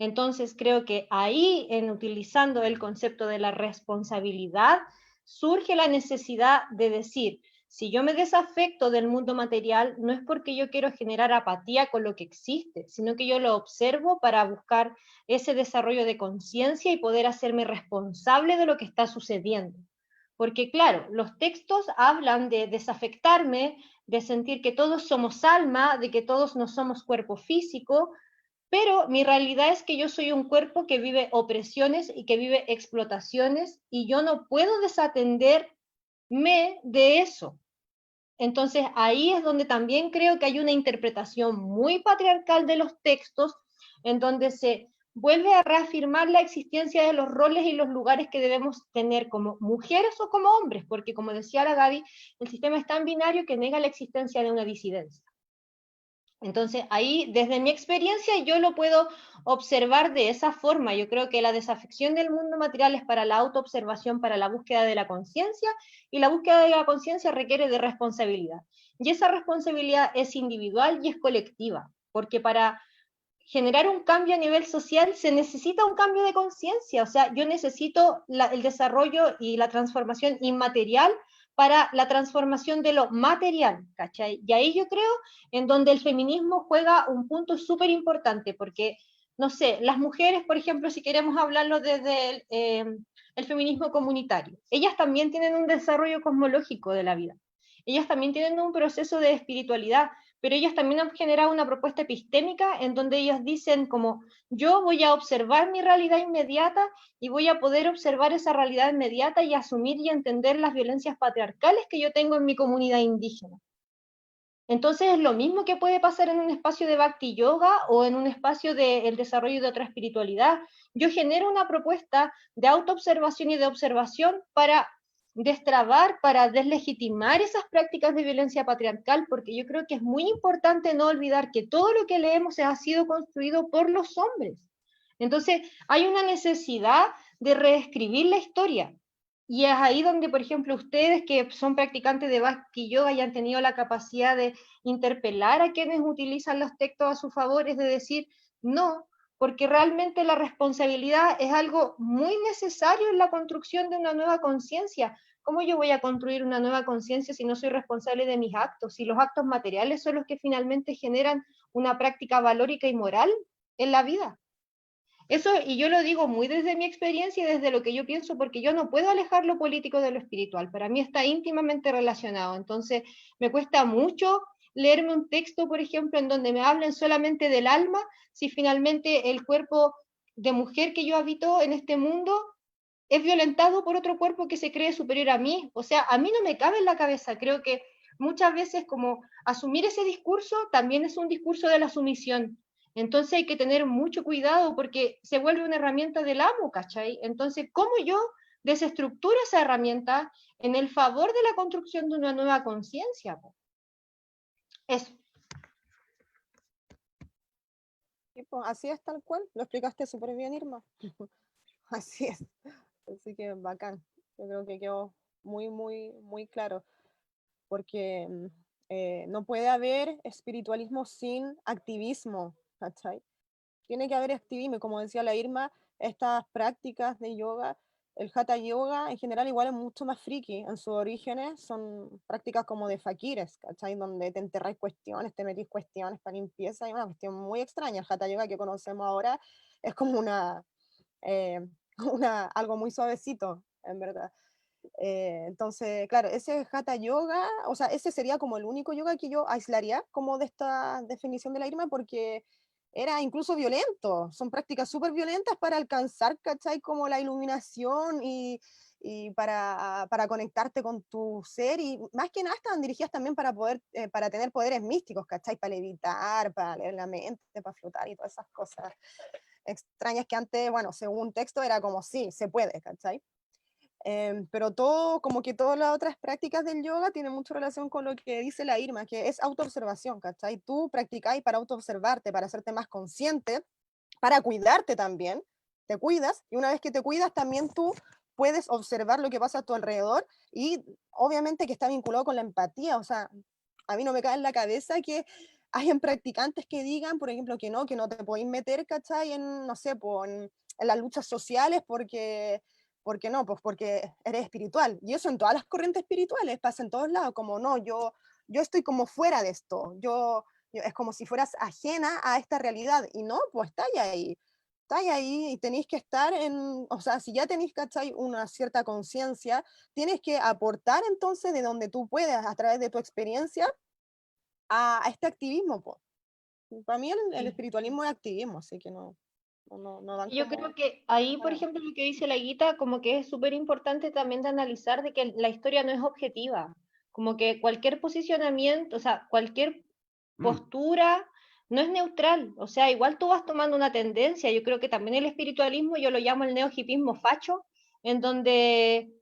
Entonces creo que ahí, en utilizando el concepto de la responsabilidad, surge la necesidad de decir, si yo me desafecto del mundo material, no es porque yo quiero generar apatía con lo que existe, sino que yo lo observo para buscar ese desarrollo de conciencia y poder hacerme responsable de lo que está sucediendo. Porque claro, los textos hablan de desafectarme, de sentir que todos somos alma, de que todos no somos cuerpo físico, pero mi realidad es que yo soy un cuerpo que vive opresiones y que vive explotaciones y yo no puedo desatenderme de eso. Entonces ahí es donde también creo que hay una interpretación muy patriarcal de los textos, en donde se vuelve a reafirmar la existencia de los roles y los lugares que debemos tener como mujeres o como hombres, porque como decía la Gaby, el sistema es tan binario que nega la existencia de una disidencia. Entonces ahí, desde mi experiencia, yo lo puedo observar de esa forma. Yo creo que la desafección del mundo material es para la autoobservación, para la búsqueda de la conciencia, y la búsqueda de la conciencia requiere de responsabilidad. Y esa responsabilidad es individual y es colectiva, porque para generar un cambio a nivel social se necesita un cambio de conciencia. O sea, yo necesito el desarrollo y la transformación inmaterial para la transformación de lo material, ¿cachai? Y ahí yo creo en donde el feminismo juega un punto súper importante, porque, no sé, las mujeres, por ejemplo, si queremos hablarlo desde el feminismo comunitario, ellas también tienen un desarrollo cosmológico de la vida, ellas también tienen un proceso de espiritualidad, pero ellas también han generado una propuesta epistémica en donde ellas dicen como, yo voy a observar mi realidad inmediata y voy a poder observar esa realidad inmediata y asumir y entender las violencias patriarcales que yo tengo en mi comunidad indígena. Entonces es lo mismo que puede pasar en un espacio de Bhakti Yoga o en un espacio del desarrollo de otra espiritualidad. Yo genero una propuesta de autoobservación y de observación para destrabar, para deslegitimar esas prácticas de violencia patriarcal, porque yo creo que es muy importante no olvidar que todo lo que leemos ha sido construido por los hombres. Entonces hay una necesidad de reescribir la historia. Y es ahí donde, por ejemplo, ustedes que son practicantes de Bhakti Yoga y han tenido la capacidad de interpelar a quienes utilizan los textos a su favor, es de decir, no, porque realmente la responsabilidad es algo muy necesario en la construcción de una nueva conciencia. ¿Cómo yo voy a construir una nueva conciencia si no soy responsable de mis actos? Si los actos materiales son los que finalmente generan una práctica valórica y moral en la vida. Eso, y yo lo digo muy desde mi experiencia y desde lo que yo pienso, porque yo no puedo alejar lo político de lo espiritual. Para mí está íntimamente relacionado. Entonces, me cuesta mucho leerme un texto, por ejemplo, en donde me hablen solamente del alma, si finalmente el cuerpo de mujer que yo habito en este mundo es violentado por otro cuerpo que se cree superior a mí. O sea, a mí no me cabe en la cabeza. Creo que muchas veces como asumir ese discurso también es un discurso de la sumisión. Entonces hay que tener mucho cuidado porque se vuelve una herramienta del amo, ¿cachai? Entonces, ¿cómo yo desestructuro esa herramienta en el favor de la construcción de una nueva conciencia? Eso. Sí, pues, así es tal cual, lo explicaste súper bien, Irma. Así es, así que bacán. Yo creo que quedó muy, muy, muy claro, porque no puede haber espiritualismo sin activismo, ¿cachai? Tiene que haber activismo, y como decía la Irma, estas prácticas de yoga, el hatha yoga en general igual es mucho más friki, en sus orígenes son prácticas como de fakires, ¿cachai? Donde te enterráis cuestiones, te metís cuestiones para limpieza, y una cuestión muy extraña. El hatha yoga que conocemos ahora es como eh, algo muy suavecito, en verdad. Entonces, claro, ese hatha yoga, o sea, ese sería como el único yoga que yo aislaría como de esta definición de la Irma, porque era incluso violento, son prácticas súper violentas para alcanzar, ¿cachai? Como la iluminación y para conectarte con tu ser, y más que nada estaban dirigidas también para poder, para tener poderes místicos, ¿cachai? Para levitar, para leer la mente, para flotar y todas esas cosas extrañas que antes, bueno, según texto era como sí, se puede, ¿cachai? Pero todo, como que todas las otras prácticas del yoga tienen mucha relación con lo que dice la Irma, que es autoobservación, ¿cachai? Tú practicáis para autoobservarte, para hacerte más consciente, para cuidarte también, te cuidas, y una vez que te cuidas también tú puedes observar lo que pasa a tu alrededor, y obviamente que está vinculado con la empatía. O sea, a mí no me cae en la cabeza que hayan practicantes que digan, por ejemplo, que no te podéis meter, ¿cachai? En, no sé, en las luchas sociales porque no, pues porque eres espiritual. Y eso en todas las corrientes espirituales pasa en todos lados, como no, yo estoy como fuera de esto, es como si fueras ajena a esta realidad, y no, pues estáis ahí y tenéis que estar o sea, si ya tenéis, ¿cachai? Una cierta conciencia, tienes que aportar entonces de donde tú puedas, a través de tu experiencia, a este activismo, pues. Para mí el Sí. espiritualismo es activismo, así que no dan Yo como... creo que ahí, por Bueno, ejemplo, lo que dice la Guita, como que es súper importante también de analizar de que la historia no es objetiva, como que cualquier posicionamiento, o sea, cualquier postura no es neutral, o sea, igual tú vas tomando una tendencia, yo creo que también el espiritualismo, yo lo llamo el neohipismo facho, en donde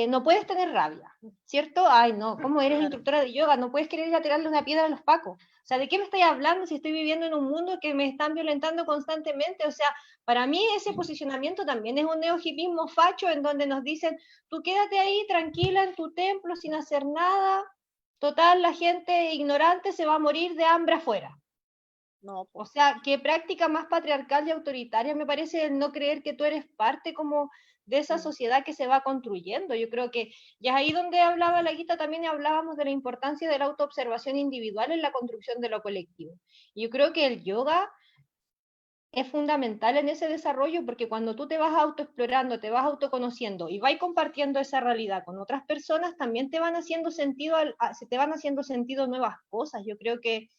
no puedes tener rabia, ¿cierto? Ay, no, ¿cómo eres claro. instructora de yoga? No puedes querer ir a tirarle una piedra a los pacos. O sea, ¿de qué me estáis hablando si estoy viviendo en un mundo que me están violentando constantemente? O sea, para mí ese posicionamiento también es un neohipismo facho en donde nos dicen, tú quédate ahí tranquila en tu templo sin hacer nada, total, la gente ignorante se va a morir de hambre afuera. No, O sea, qué práctica más patriarcal y autoritaria me parece el no creer que tú eres parte como de esa sociedad que se va construyendo. Yo creo que ya es ahí donde hablaba la Guita, también hablábamos de la importancia de la autoobservación individual en la construcción de lo colectivo. Y yo creo que el yoga es fundamental en ese desarrollo porque cuando tú te vas autoexplorando, te vas autoconociendo y vas compartiendo esa realidad con otras personas, también te van haciendo sentido, se te van haciendo sentido nuevas cosas. Yo creo que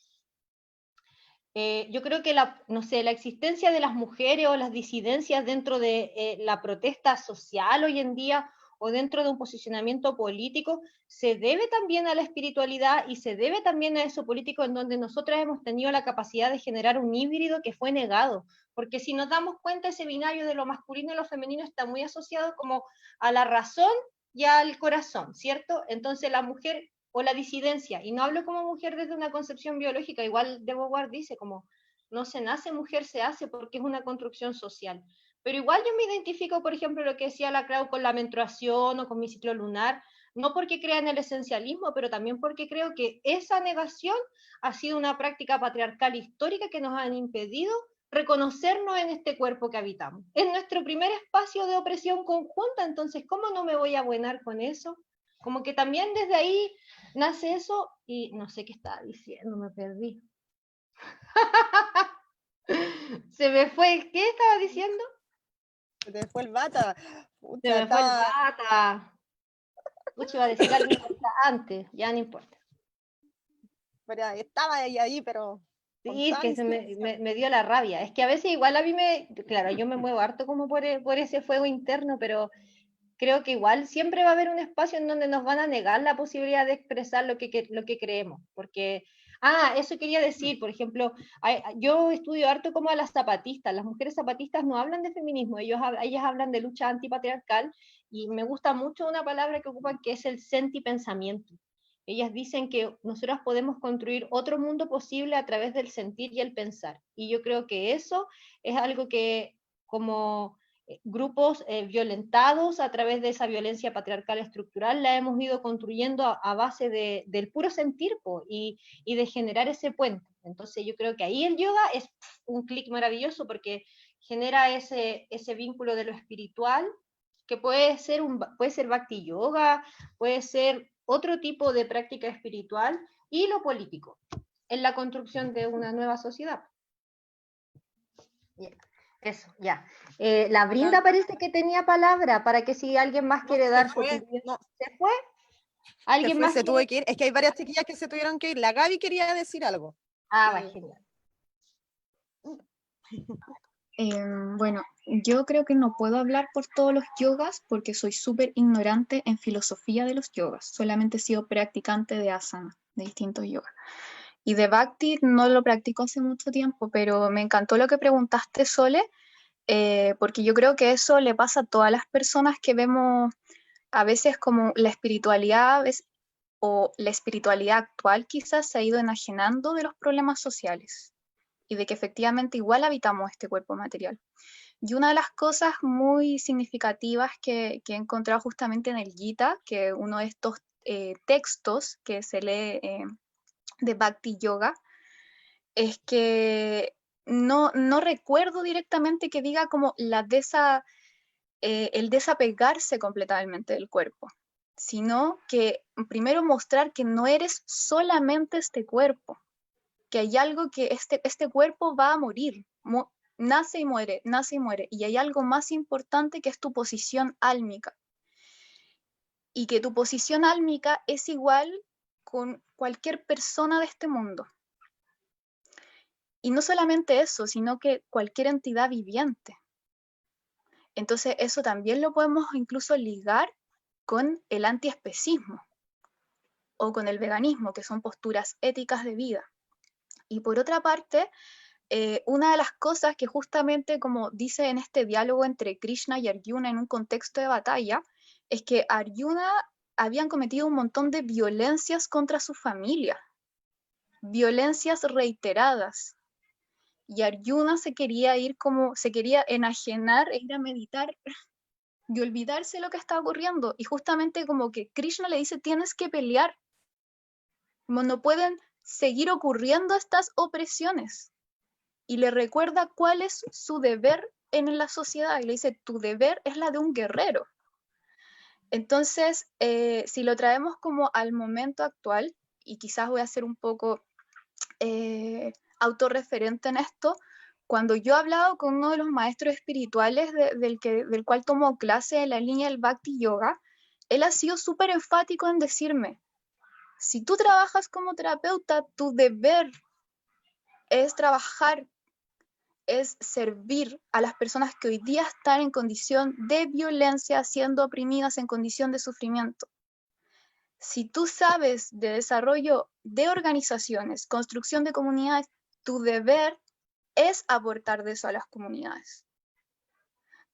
no sé, la existencia de las mujeres o las disidencias dentro de la protesta social hoy en día o dentro de un posicionamiento político se debe también a la espiritualidad y se debe también a eso político en donde nosotras hemos tenido la capacidad de generar un híbrido que fue negado. Porque si nos damos cuenta, ese binario de lo masculino y lo femenino está muy asociado como a la razón y al corazón, ¿cierto? Entonces la mujer o la disidencia, y no hablo como mujer desde una concepción biológica, igual De Beauvoir dice como no se nace mujer, se hace porque es una construcción social. Pero igual yo me identifico, por ejemplo, lo que decía la Clau con la menstruación o con mi ciclo lunar, no porque crea en el esencialismo, pero también porque creo que esa negación ha sido una práctica patriarcal histórica que nos han impedido reconocernos en este cuerpo que habitamos. Es nuestro primer espacio de opresión conjunta, entonces, ¿cómo no me voy a abuenar con eso? Como que también desde ahí nace eso y no sé qué estaba diciendo, me perdí. Se me fue, ¿qué estaba diciendo? se te fue el bata. Se Pucha, me fue el estaba... bata. Pucha, iba a decir algo antes, ya no importa. Pero estaba ahí, pero con Sí, es toda la que inspiración. me dio la rabia. Es que a veces igual a mí claro, yo me muevo harto como por ese fuego interno, pero creo que igual siempre va a haber un espacio en donde nos van a negar la posibilidad de expresar lo que creemos, porque, eso quería decir, por ejemplo, yo estudio harto como a las zapatistas, las mujeres zapatistas no hablan de feminismo, ellas hablan de lucha antipatriarcal, y me gusta mucho una palabra que ocupan que es el sentipensamiento. Ellas dicen que nosotros podemos construir otro mundo posible a través del sentir y el pensar, y yo creo que eso es algo que como grupos violentados a través de esa violencia patriarcal estructural, la hemos ido construyendo a base del puro sentir y de generar ese puente. Entonces yo creo que ahí el yoga es un clic maravilloso porque genera ese vínculo de lo espiritual, que puede ser bhakti yoga, puede ser otro tipo de práctica espiritual, y lo político, en la construcción de una nueva sociedad. Yeah. Eso, ya. La Brinda parece que tenía palabra para que si alguien más quiere dar su opinión. No, ¿Se fue? ¿Alguien más se tuvo quiere? que ir. Es que hay varias chiquillas que se tuvieron que ir. La Gaby quería decir algo. Va, genial. Bueno, yo creo que no puedo hablar por todos los yogas porque soy súper ignorante en filosofía de los yogas. Solamente he sido practicante de asana, de distintos yogas. Y de Bhakti no lo practico hace mucho tiempo, pero me encantó lo que preguntaste, Sole, porque yo creo que eso le pasa a todas las personas que vemos a veces como la espiritualidad o la espiritualidad actual quizás se ha ido enajenando de los problemas sociales y de que efectivamente igual habitamos este cuerpo material. Y una de las cosas muy significativas que he encontrado justamente en el Gita, que uno de estos textos que se lee de Bhakti Yoga, es que no recuerdo directamente que diga como el desapegarse completamente del cuerpo, sino que primero mostrar que no eres solamente este cuerpo, que hay algo que este cuerpo va a morir, nace y muere, y hay algo más importante que es tu posición álmica, y que tu posición álmica es igual con cualquier persona de este mundo. Y no solamente eso, sino que cualquier entidad viviente. Entonces eso también lo podemos incluso ligar con el antiespecismo o con el veganismo, que son posturas éticas de vida. Y por otra parte, una de las cosas que justamente, como dice en este diálogo entre Krishna y Arjuna en un contexto de batalla, es que Arjuna habían cometido un montón de violencias contra su familia, violencias reiteradas. Y Arjuna se quería enajenar e ir a meditar y olvidarse lo que estaba ocurriendo. Y justamente como que Krishna le dice, tienes que pelear. No pueden seguir ocurriendo estas opresiones. Y le recuerda cuál es su deber en la sociedad. Y le dice, tu deber es la de un guerrero. Entonces, si lo traemos como al momento actual, y quizás voy a ser un poco autorreferente en esto, cuando yo he hablado con uno de los maestros espirituales del cual tomo clase en la línea del Bhakti Yoga, él ha sido súper enfático en decirme, si tú trabajas como terapeuta, tu deber es trabajar, es servir a las personas que hoy día están en condición de violencia, siendo oprimidas en condición de sufrimiento. Si tú sabes de desarrollo de organizaciones, construcción de comunidades, tu deber es aportar de eso a las comunidades.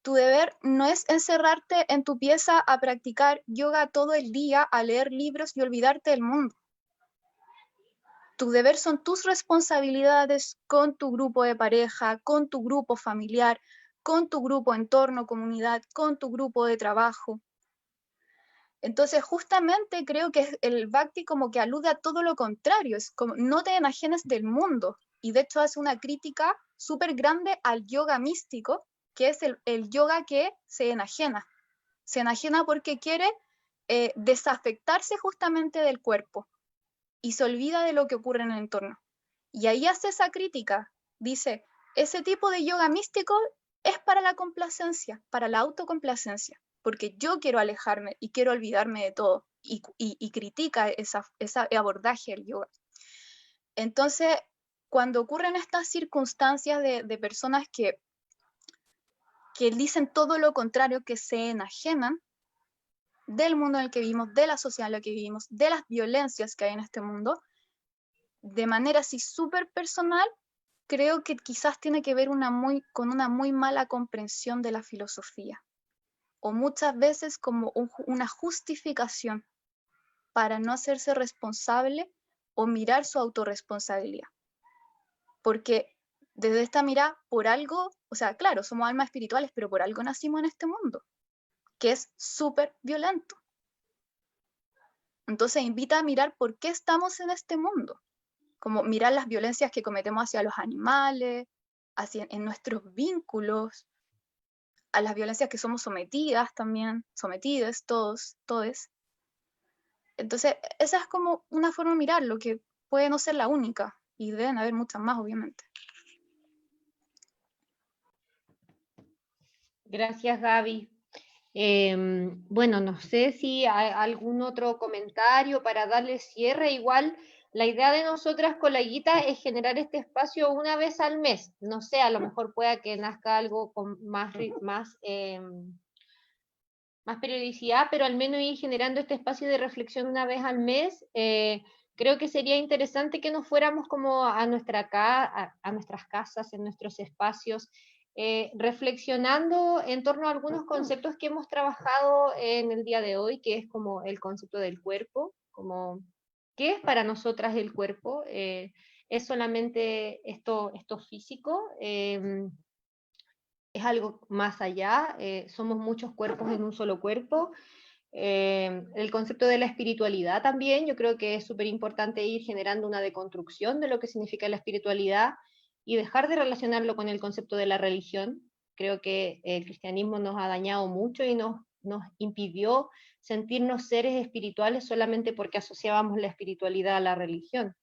Tu deber no es encerrarte en tu pieza a practicar yoga todo el día, a leer libros y olvidarte del mundo. Tu deber son tus responsabilidades con tu grupo de pareja, con tu grupo familiar, con tu grupo entorno, comunidad, con tu grupo de trabajo. Entonces, justamente creo que el Bhakti como que alude a todo lo contrario, es como no te enajenes del mundo, y de hecho hace una crítica súper grande al yoga místico, que es el yoga que se enajena porque quiere desafectarse justamente del cuerpo, y se olvida de lo que ocurre en el entorno. Y ahí hace esa crítica, dice, ese tipo de yoga místico es para la complacencia, para la autocomplacencia, porque yo quiero alejarme y quiero olvidarme de todo, y critica ese abordaje del yoga. Entonces, cuando ocurren estas circunstancias de personas que dicen todo lo contrario, que se enajenan del mundo en el que vivimos, de la sociedad en la que vivimos, de las violencias que hay en este mundo, de manera así súper personal, creo que quizás tiene que ver con una muy mala comprensión de la filosofía, o muchas veces como una justificación para no hacerse responsable o mirar su autorresponsabilidad. Porque desde esta mirada, por algo, o sea, claro, somos almas espirituales, pero por algo nacimos en este mundo, que es súper violento. Entonces invita a mirar por qué estamos en este mundo, como mirar las violencias que cometemos hacia los animales, en nuestros vínculos, a las violencias que somos sometidas también, sometidos todos. Entonces, esa es como una forma de mirarlo, que puede no ser la única, y deben haber muchas más, obviamente. Gracias, Gaby. Bueno, no sé si hay algún otro comentario para darle cierre. Igual, la idea de nosotras con la guita es generar este espacio una vez al mes. No sé, a lo mejor pueda que nazca algo con más periodicidad, pero al menos ir generando este espacio de reflexión una vez al mes. Creo que sería interesante que nos fuéramos como a nuestras casas, en nuestros espacios, reflexionando en torno a algunos conceptos que hemos trabajado en el día de hoy, que es como el concepto del cuerpo, como ¿qué es para nosotras el cuerpo? ¿Es solamente esto físico? ¿Es algo más allá? ¿Somos muchos cuerpos en un solo cuerpo? El concepto de la espiritualidad también, yo creo que es súper importante ir generando una deconstrucción de lo que significa la espiritualidad y dejar de relacionarlo con el concepto de la religión. Creo que el cristianismo nos ha dañado mucho y nos impidió sentirnos seres espirituales solamente porque asociábamos la espiritualidad a la religión.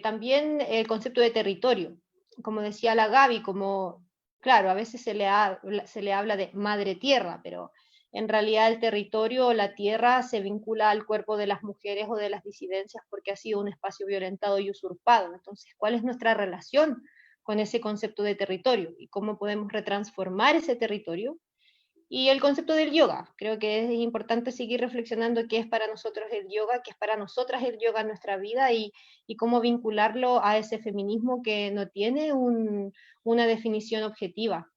También el concepto de territorio, como decía la Gaby, como, claro, a veces se le habla de madre tierra, pero en realidad el territorio o la tierra se vincula al cuerpo de las mujeres o de las disidencias porque ha sido un espacio violentado y usurpado. Entonces, ¿cuál es nuestra relación con ese concepto de territorio y cómo podemos retransformar ese territorio? Y el concepto del yoga, creo que es importante seguir reflexionando qué es para nosotros el yoga, qué es para nosotras el yoga en nuestra vida y cómo vincularlo a ese feminismo que no tiene una definición objetiva.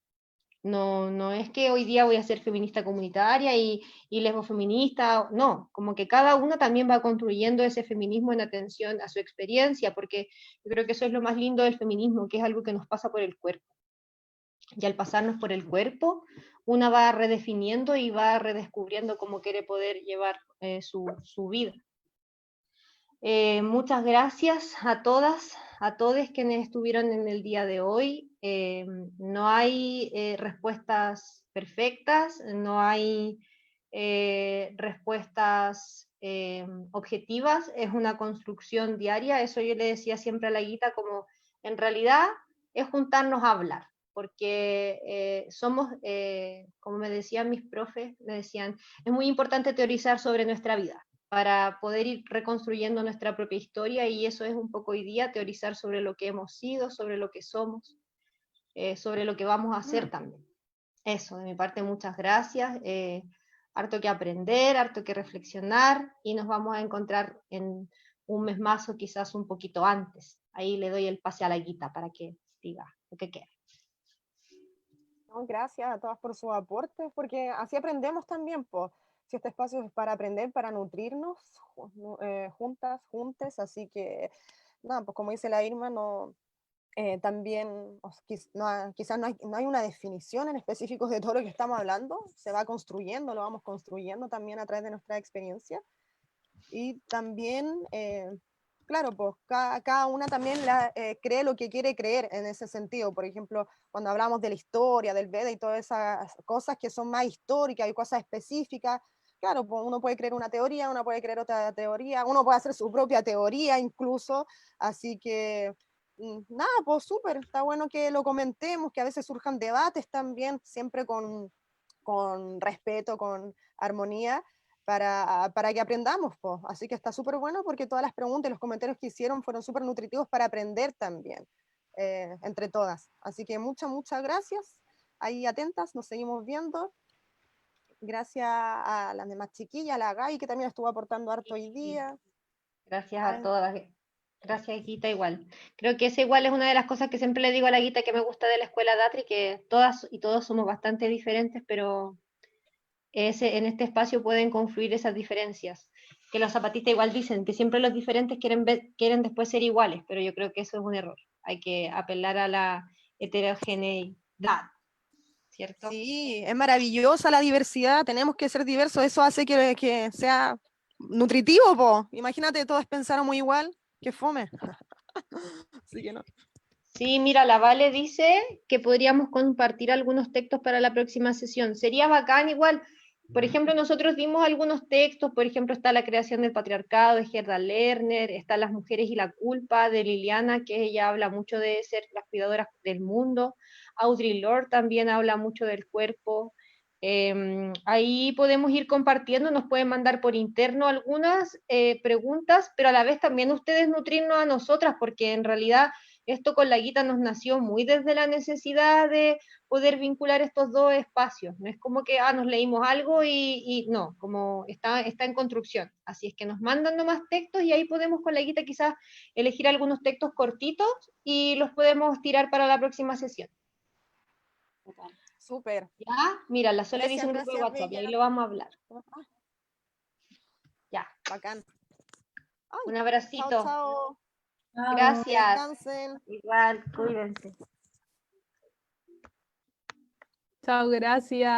No es que hoy día voy a ser feminista comunitaria y lesbofeminista, no, como que cada una también va construyendo ese feminismo en atención a su experiencia, porque yo creo que eso es lo más lindo del feminismo, que es algo que nos pasa por el cuerpo. Y al pasarnos por el cuerpo, una va redefiniendo y va redescubriendo cómo quiere poder llevar su vida. Muchas gracias a todas, a todos quienes estuvieron en el día de hoy. No hay respuestas perfectas, no hay respuestas objetivas, es una construcción diaria. Eso yo le decía siempre a la Guita, como en realidad es juntarnos a hablar, porque somos, como me decían mis profes, me decían, es muy importante teorizar sobre nuestra vida para poder ir reconstruyendo nuestra propia historia, y eso es un poco hoy día, teorizar sobre lo que hemos sido, sobre lo que somos, sobre lo que vamos a hacer también. Eso, de mi parte, muchas gracias. Harto que aprender, harto que reflexionar, y nos vamos a encontrar en un mes más o quizás un poquito antes. Ahí le doy el pase a la Guita para que diga lo que quiera. No, gracias a todas por sus aportes, porque así aprendemos también, pues. Si este espacio es para aprender, para nutrirnos juntas, juntes, así que, nada, pues como dice la Irma, no, también quizás no hay una definición en específico de todo lo que estamos hablando, se va construyendo, lo vamos construyendo también a través de nuestra experiencia, y también, claro, pues cada una también cree lo que quiere creer en ese sentido. Por ejemplo, cuando hablamos de la historia, del Veda y todas esas cosas que son más históricas y cosas específicas, claro, pues uno puede creer una teoría, uno puede creer otra teoría, uno puede hacer su propia teoría incluso, así que nada, pues súper, está bueno que lo comentemos, que a veces surjan debates también, siempre con respeto, con armonía, para que aprendamos, pues. Así que está súper bueno porque todas las preguntas y los comentarios que hicieron fueron súper nutritivos para aprender también, entre todas. Así que muchas gracias. Ahí atentas, nos seguimos viendo. Gracias a las demás chiquillas, a la Gaby, que también estuvo aportando harto hoy día. Gracias a todas. Gracias, Guita, igual. Creo que esa igual es una de las cosas que siempre le digo a la Guita que me gusta de la escuela Datri, que todas y todos somos bastante diferentes, pero en este espacio pueden confluir esas diferencias. Que los zapatistas igual dicen que siempre los diferentes quieren después ser iguales, pero yo creo que eso es un error. Hay que apelar a la heterogeneidad, ¿cierto? Sí, es maravillosa la diversidad, tenemos que ser diversos, eso hace que sea nutritivo, po. Imagínate, todos pensáramos igual, que fome. Así que no. Sí, mira, la Vale dice que podríamos compartir algunos textos para la próxima sesión. Sería bacán igual. Por ejemplo, nosotros dimos algunos textos, por ejemplo, está La creación del patriarcado de Gerda Lerner, está Las mujeres y la culpa de Liliana, que ella habla mucho de ser las cuidadoras del mundo. Audre Lorde también habla mucho del cuerpo. Ahí podemos ir compartiendo, nos pueden mandar por interno algunas preguntas, pero a la vez también ustedes nutrirnos a nosotras, porque en realidad esto con la Guita nos nació muy desde la necesidad de poder vincular estos dos espacios. No es como que nos leímos algo y no, como está en construcción. Así es que nos mandan nomás textos y ahí podemos con la Guita quizás elegir algunos textos cortitos y los podemos tirar para la próxima sesión. Súper. Ya, mira, la Sole dice un grupo de gracias, WhatsApp y ahí Bella. lo vamos a hablar. Ya. Bacán. Ay, Un abracito. Chao. Gracias. Descansen. Igual, cuídense. Chao, gracias.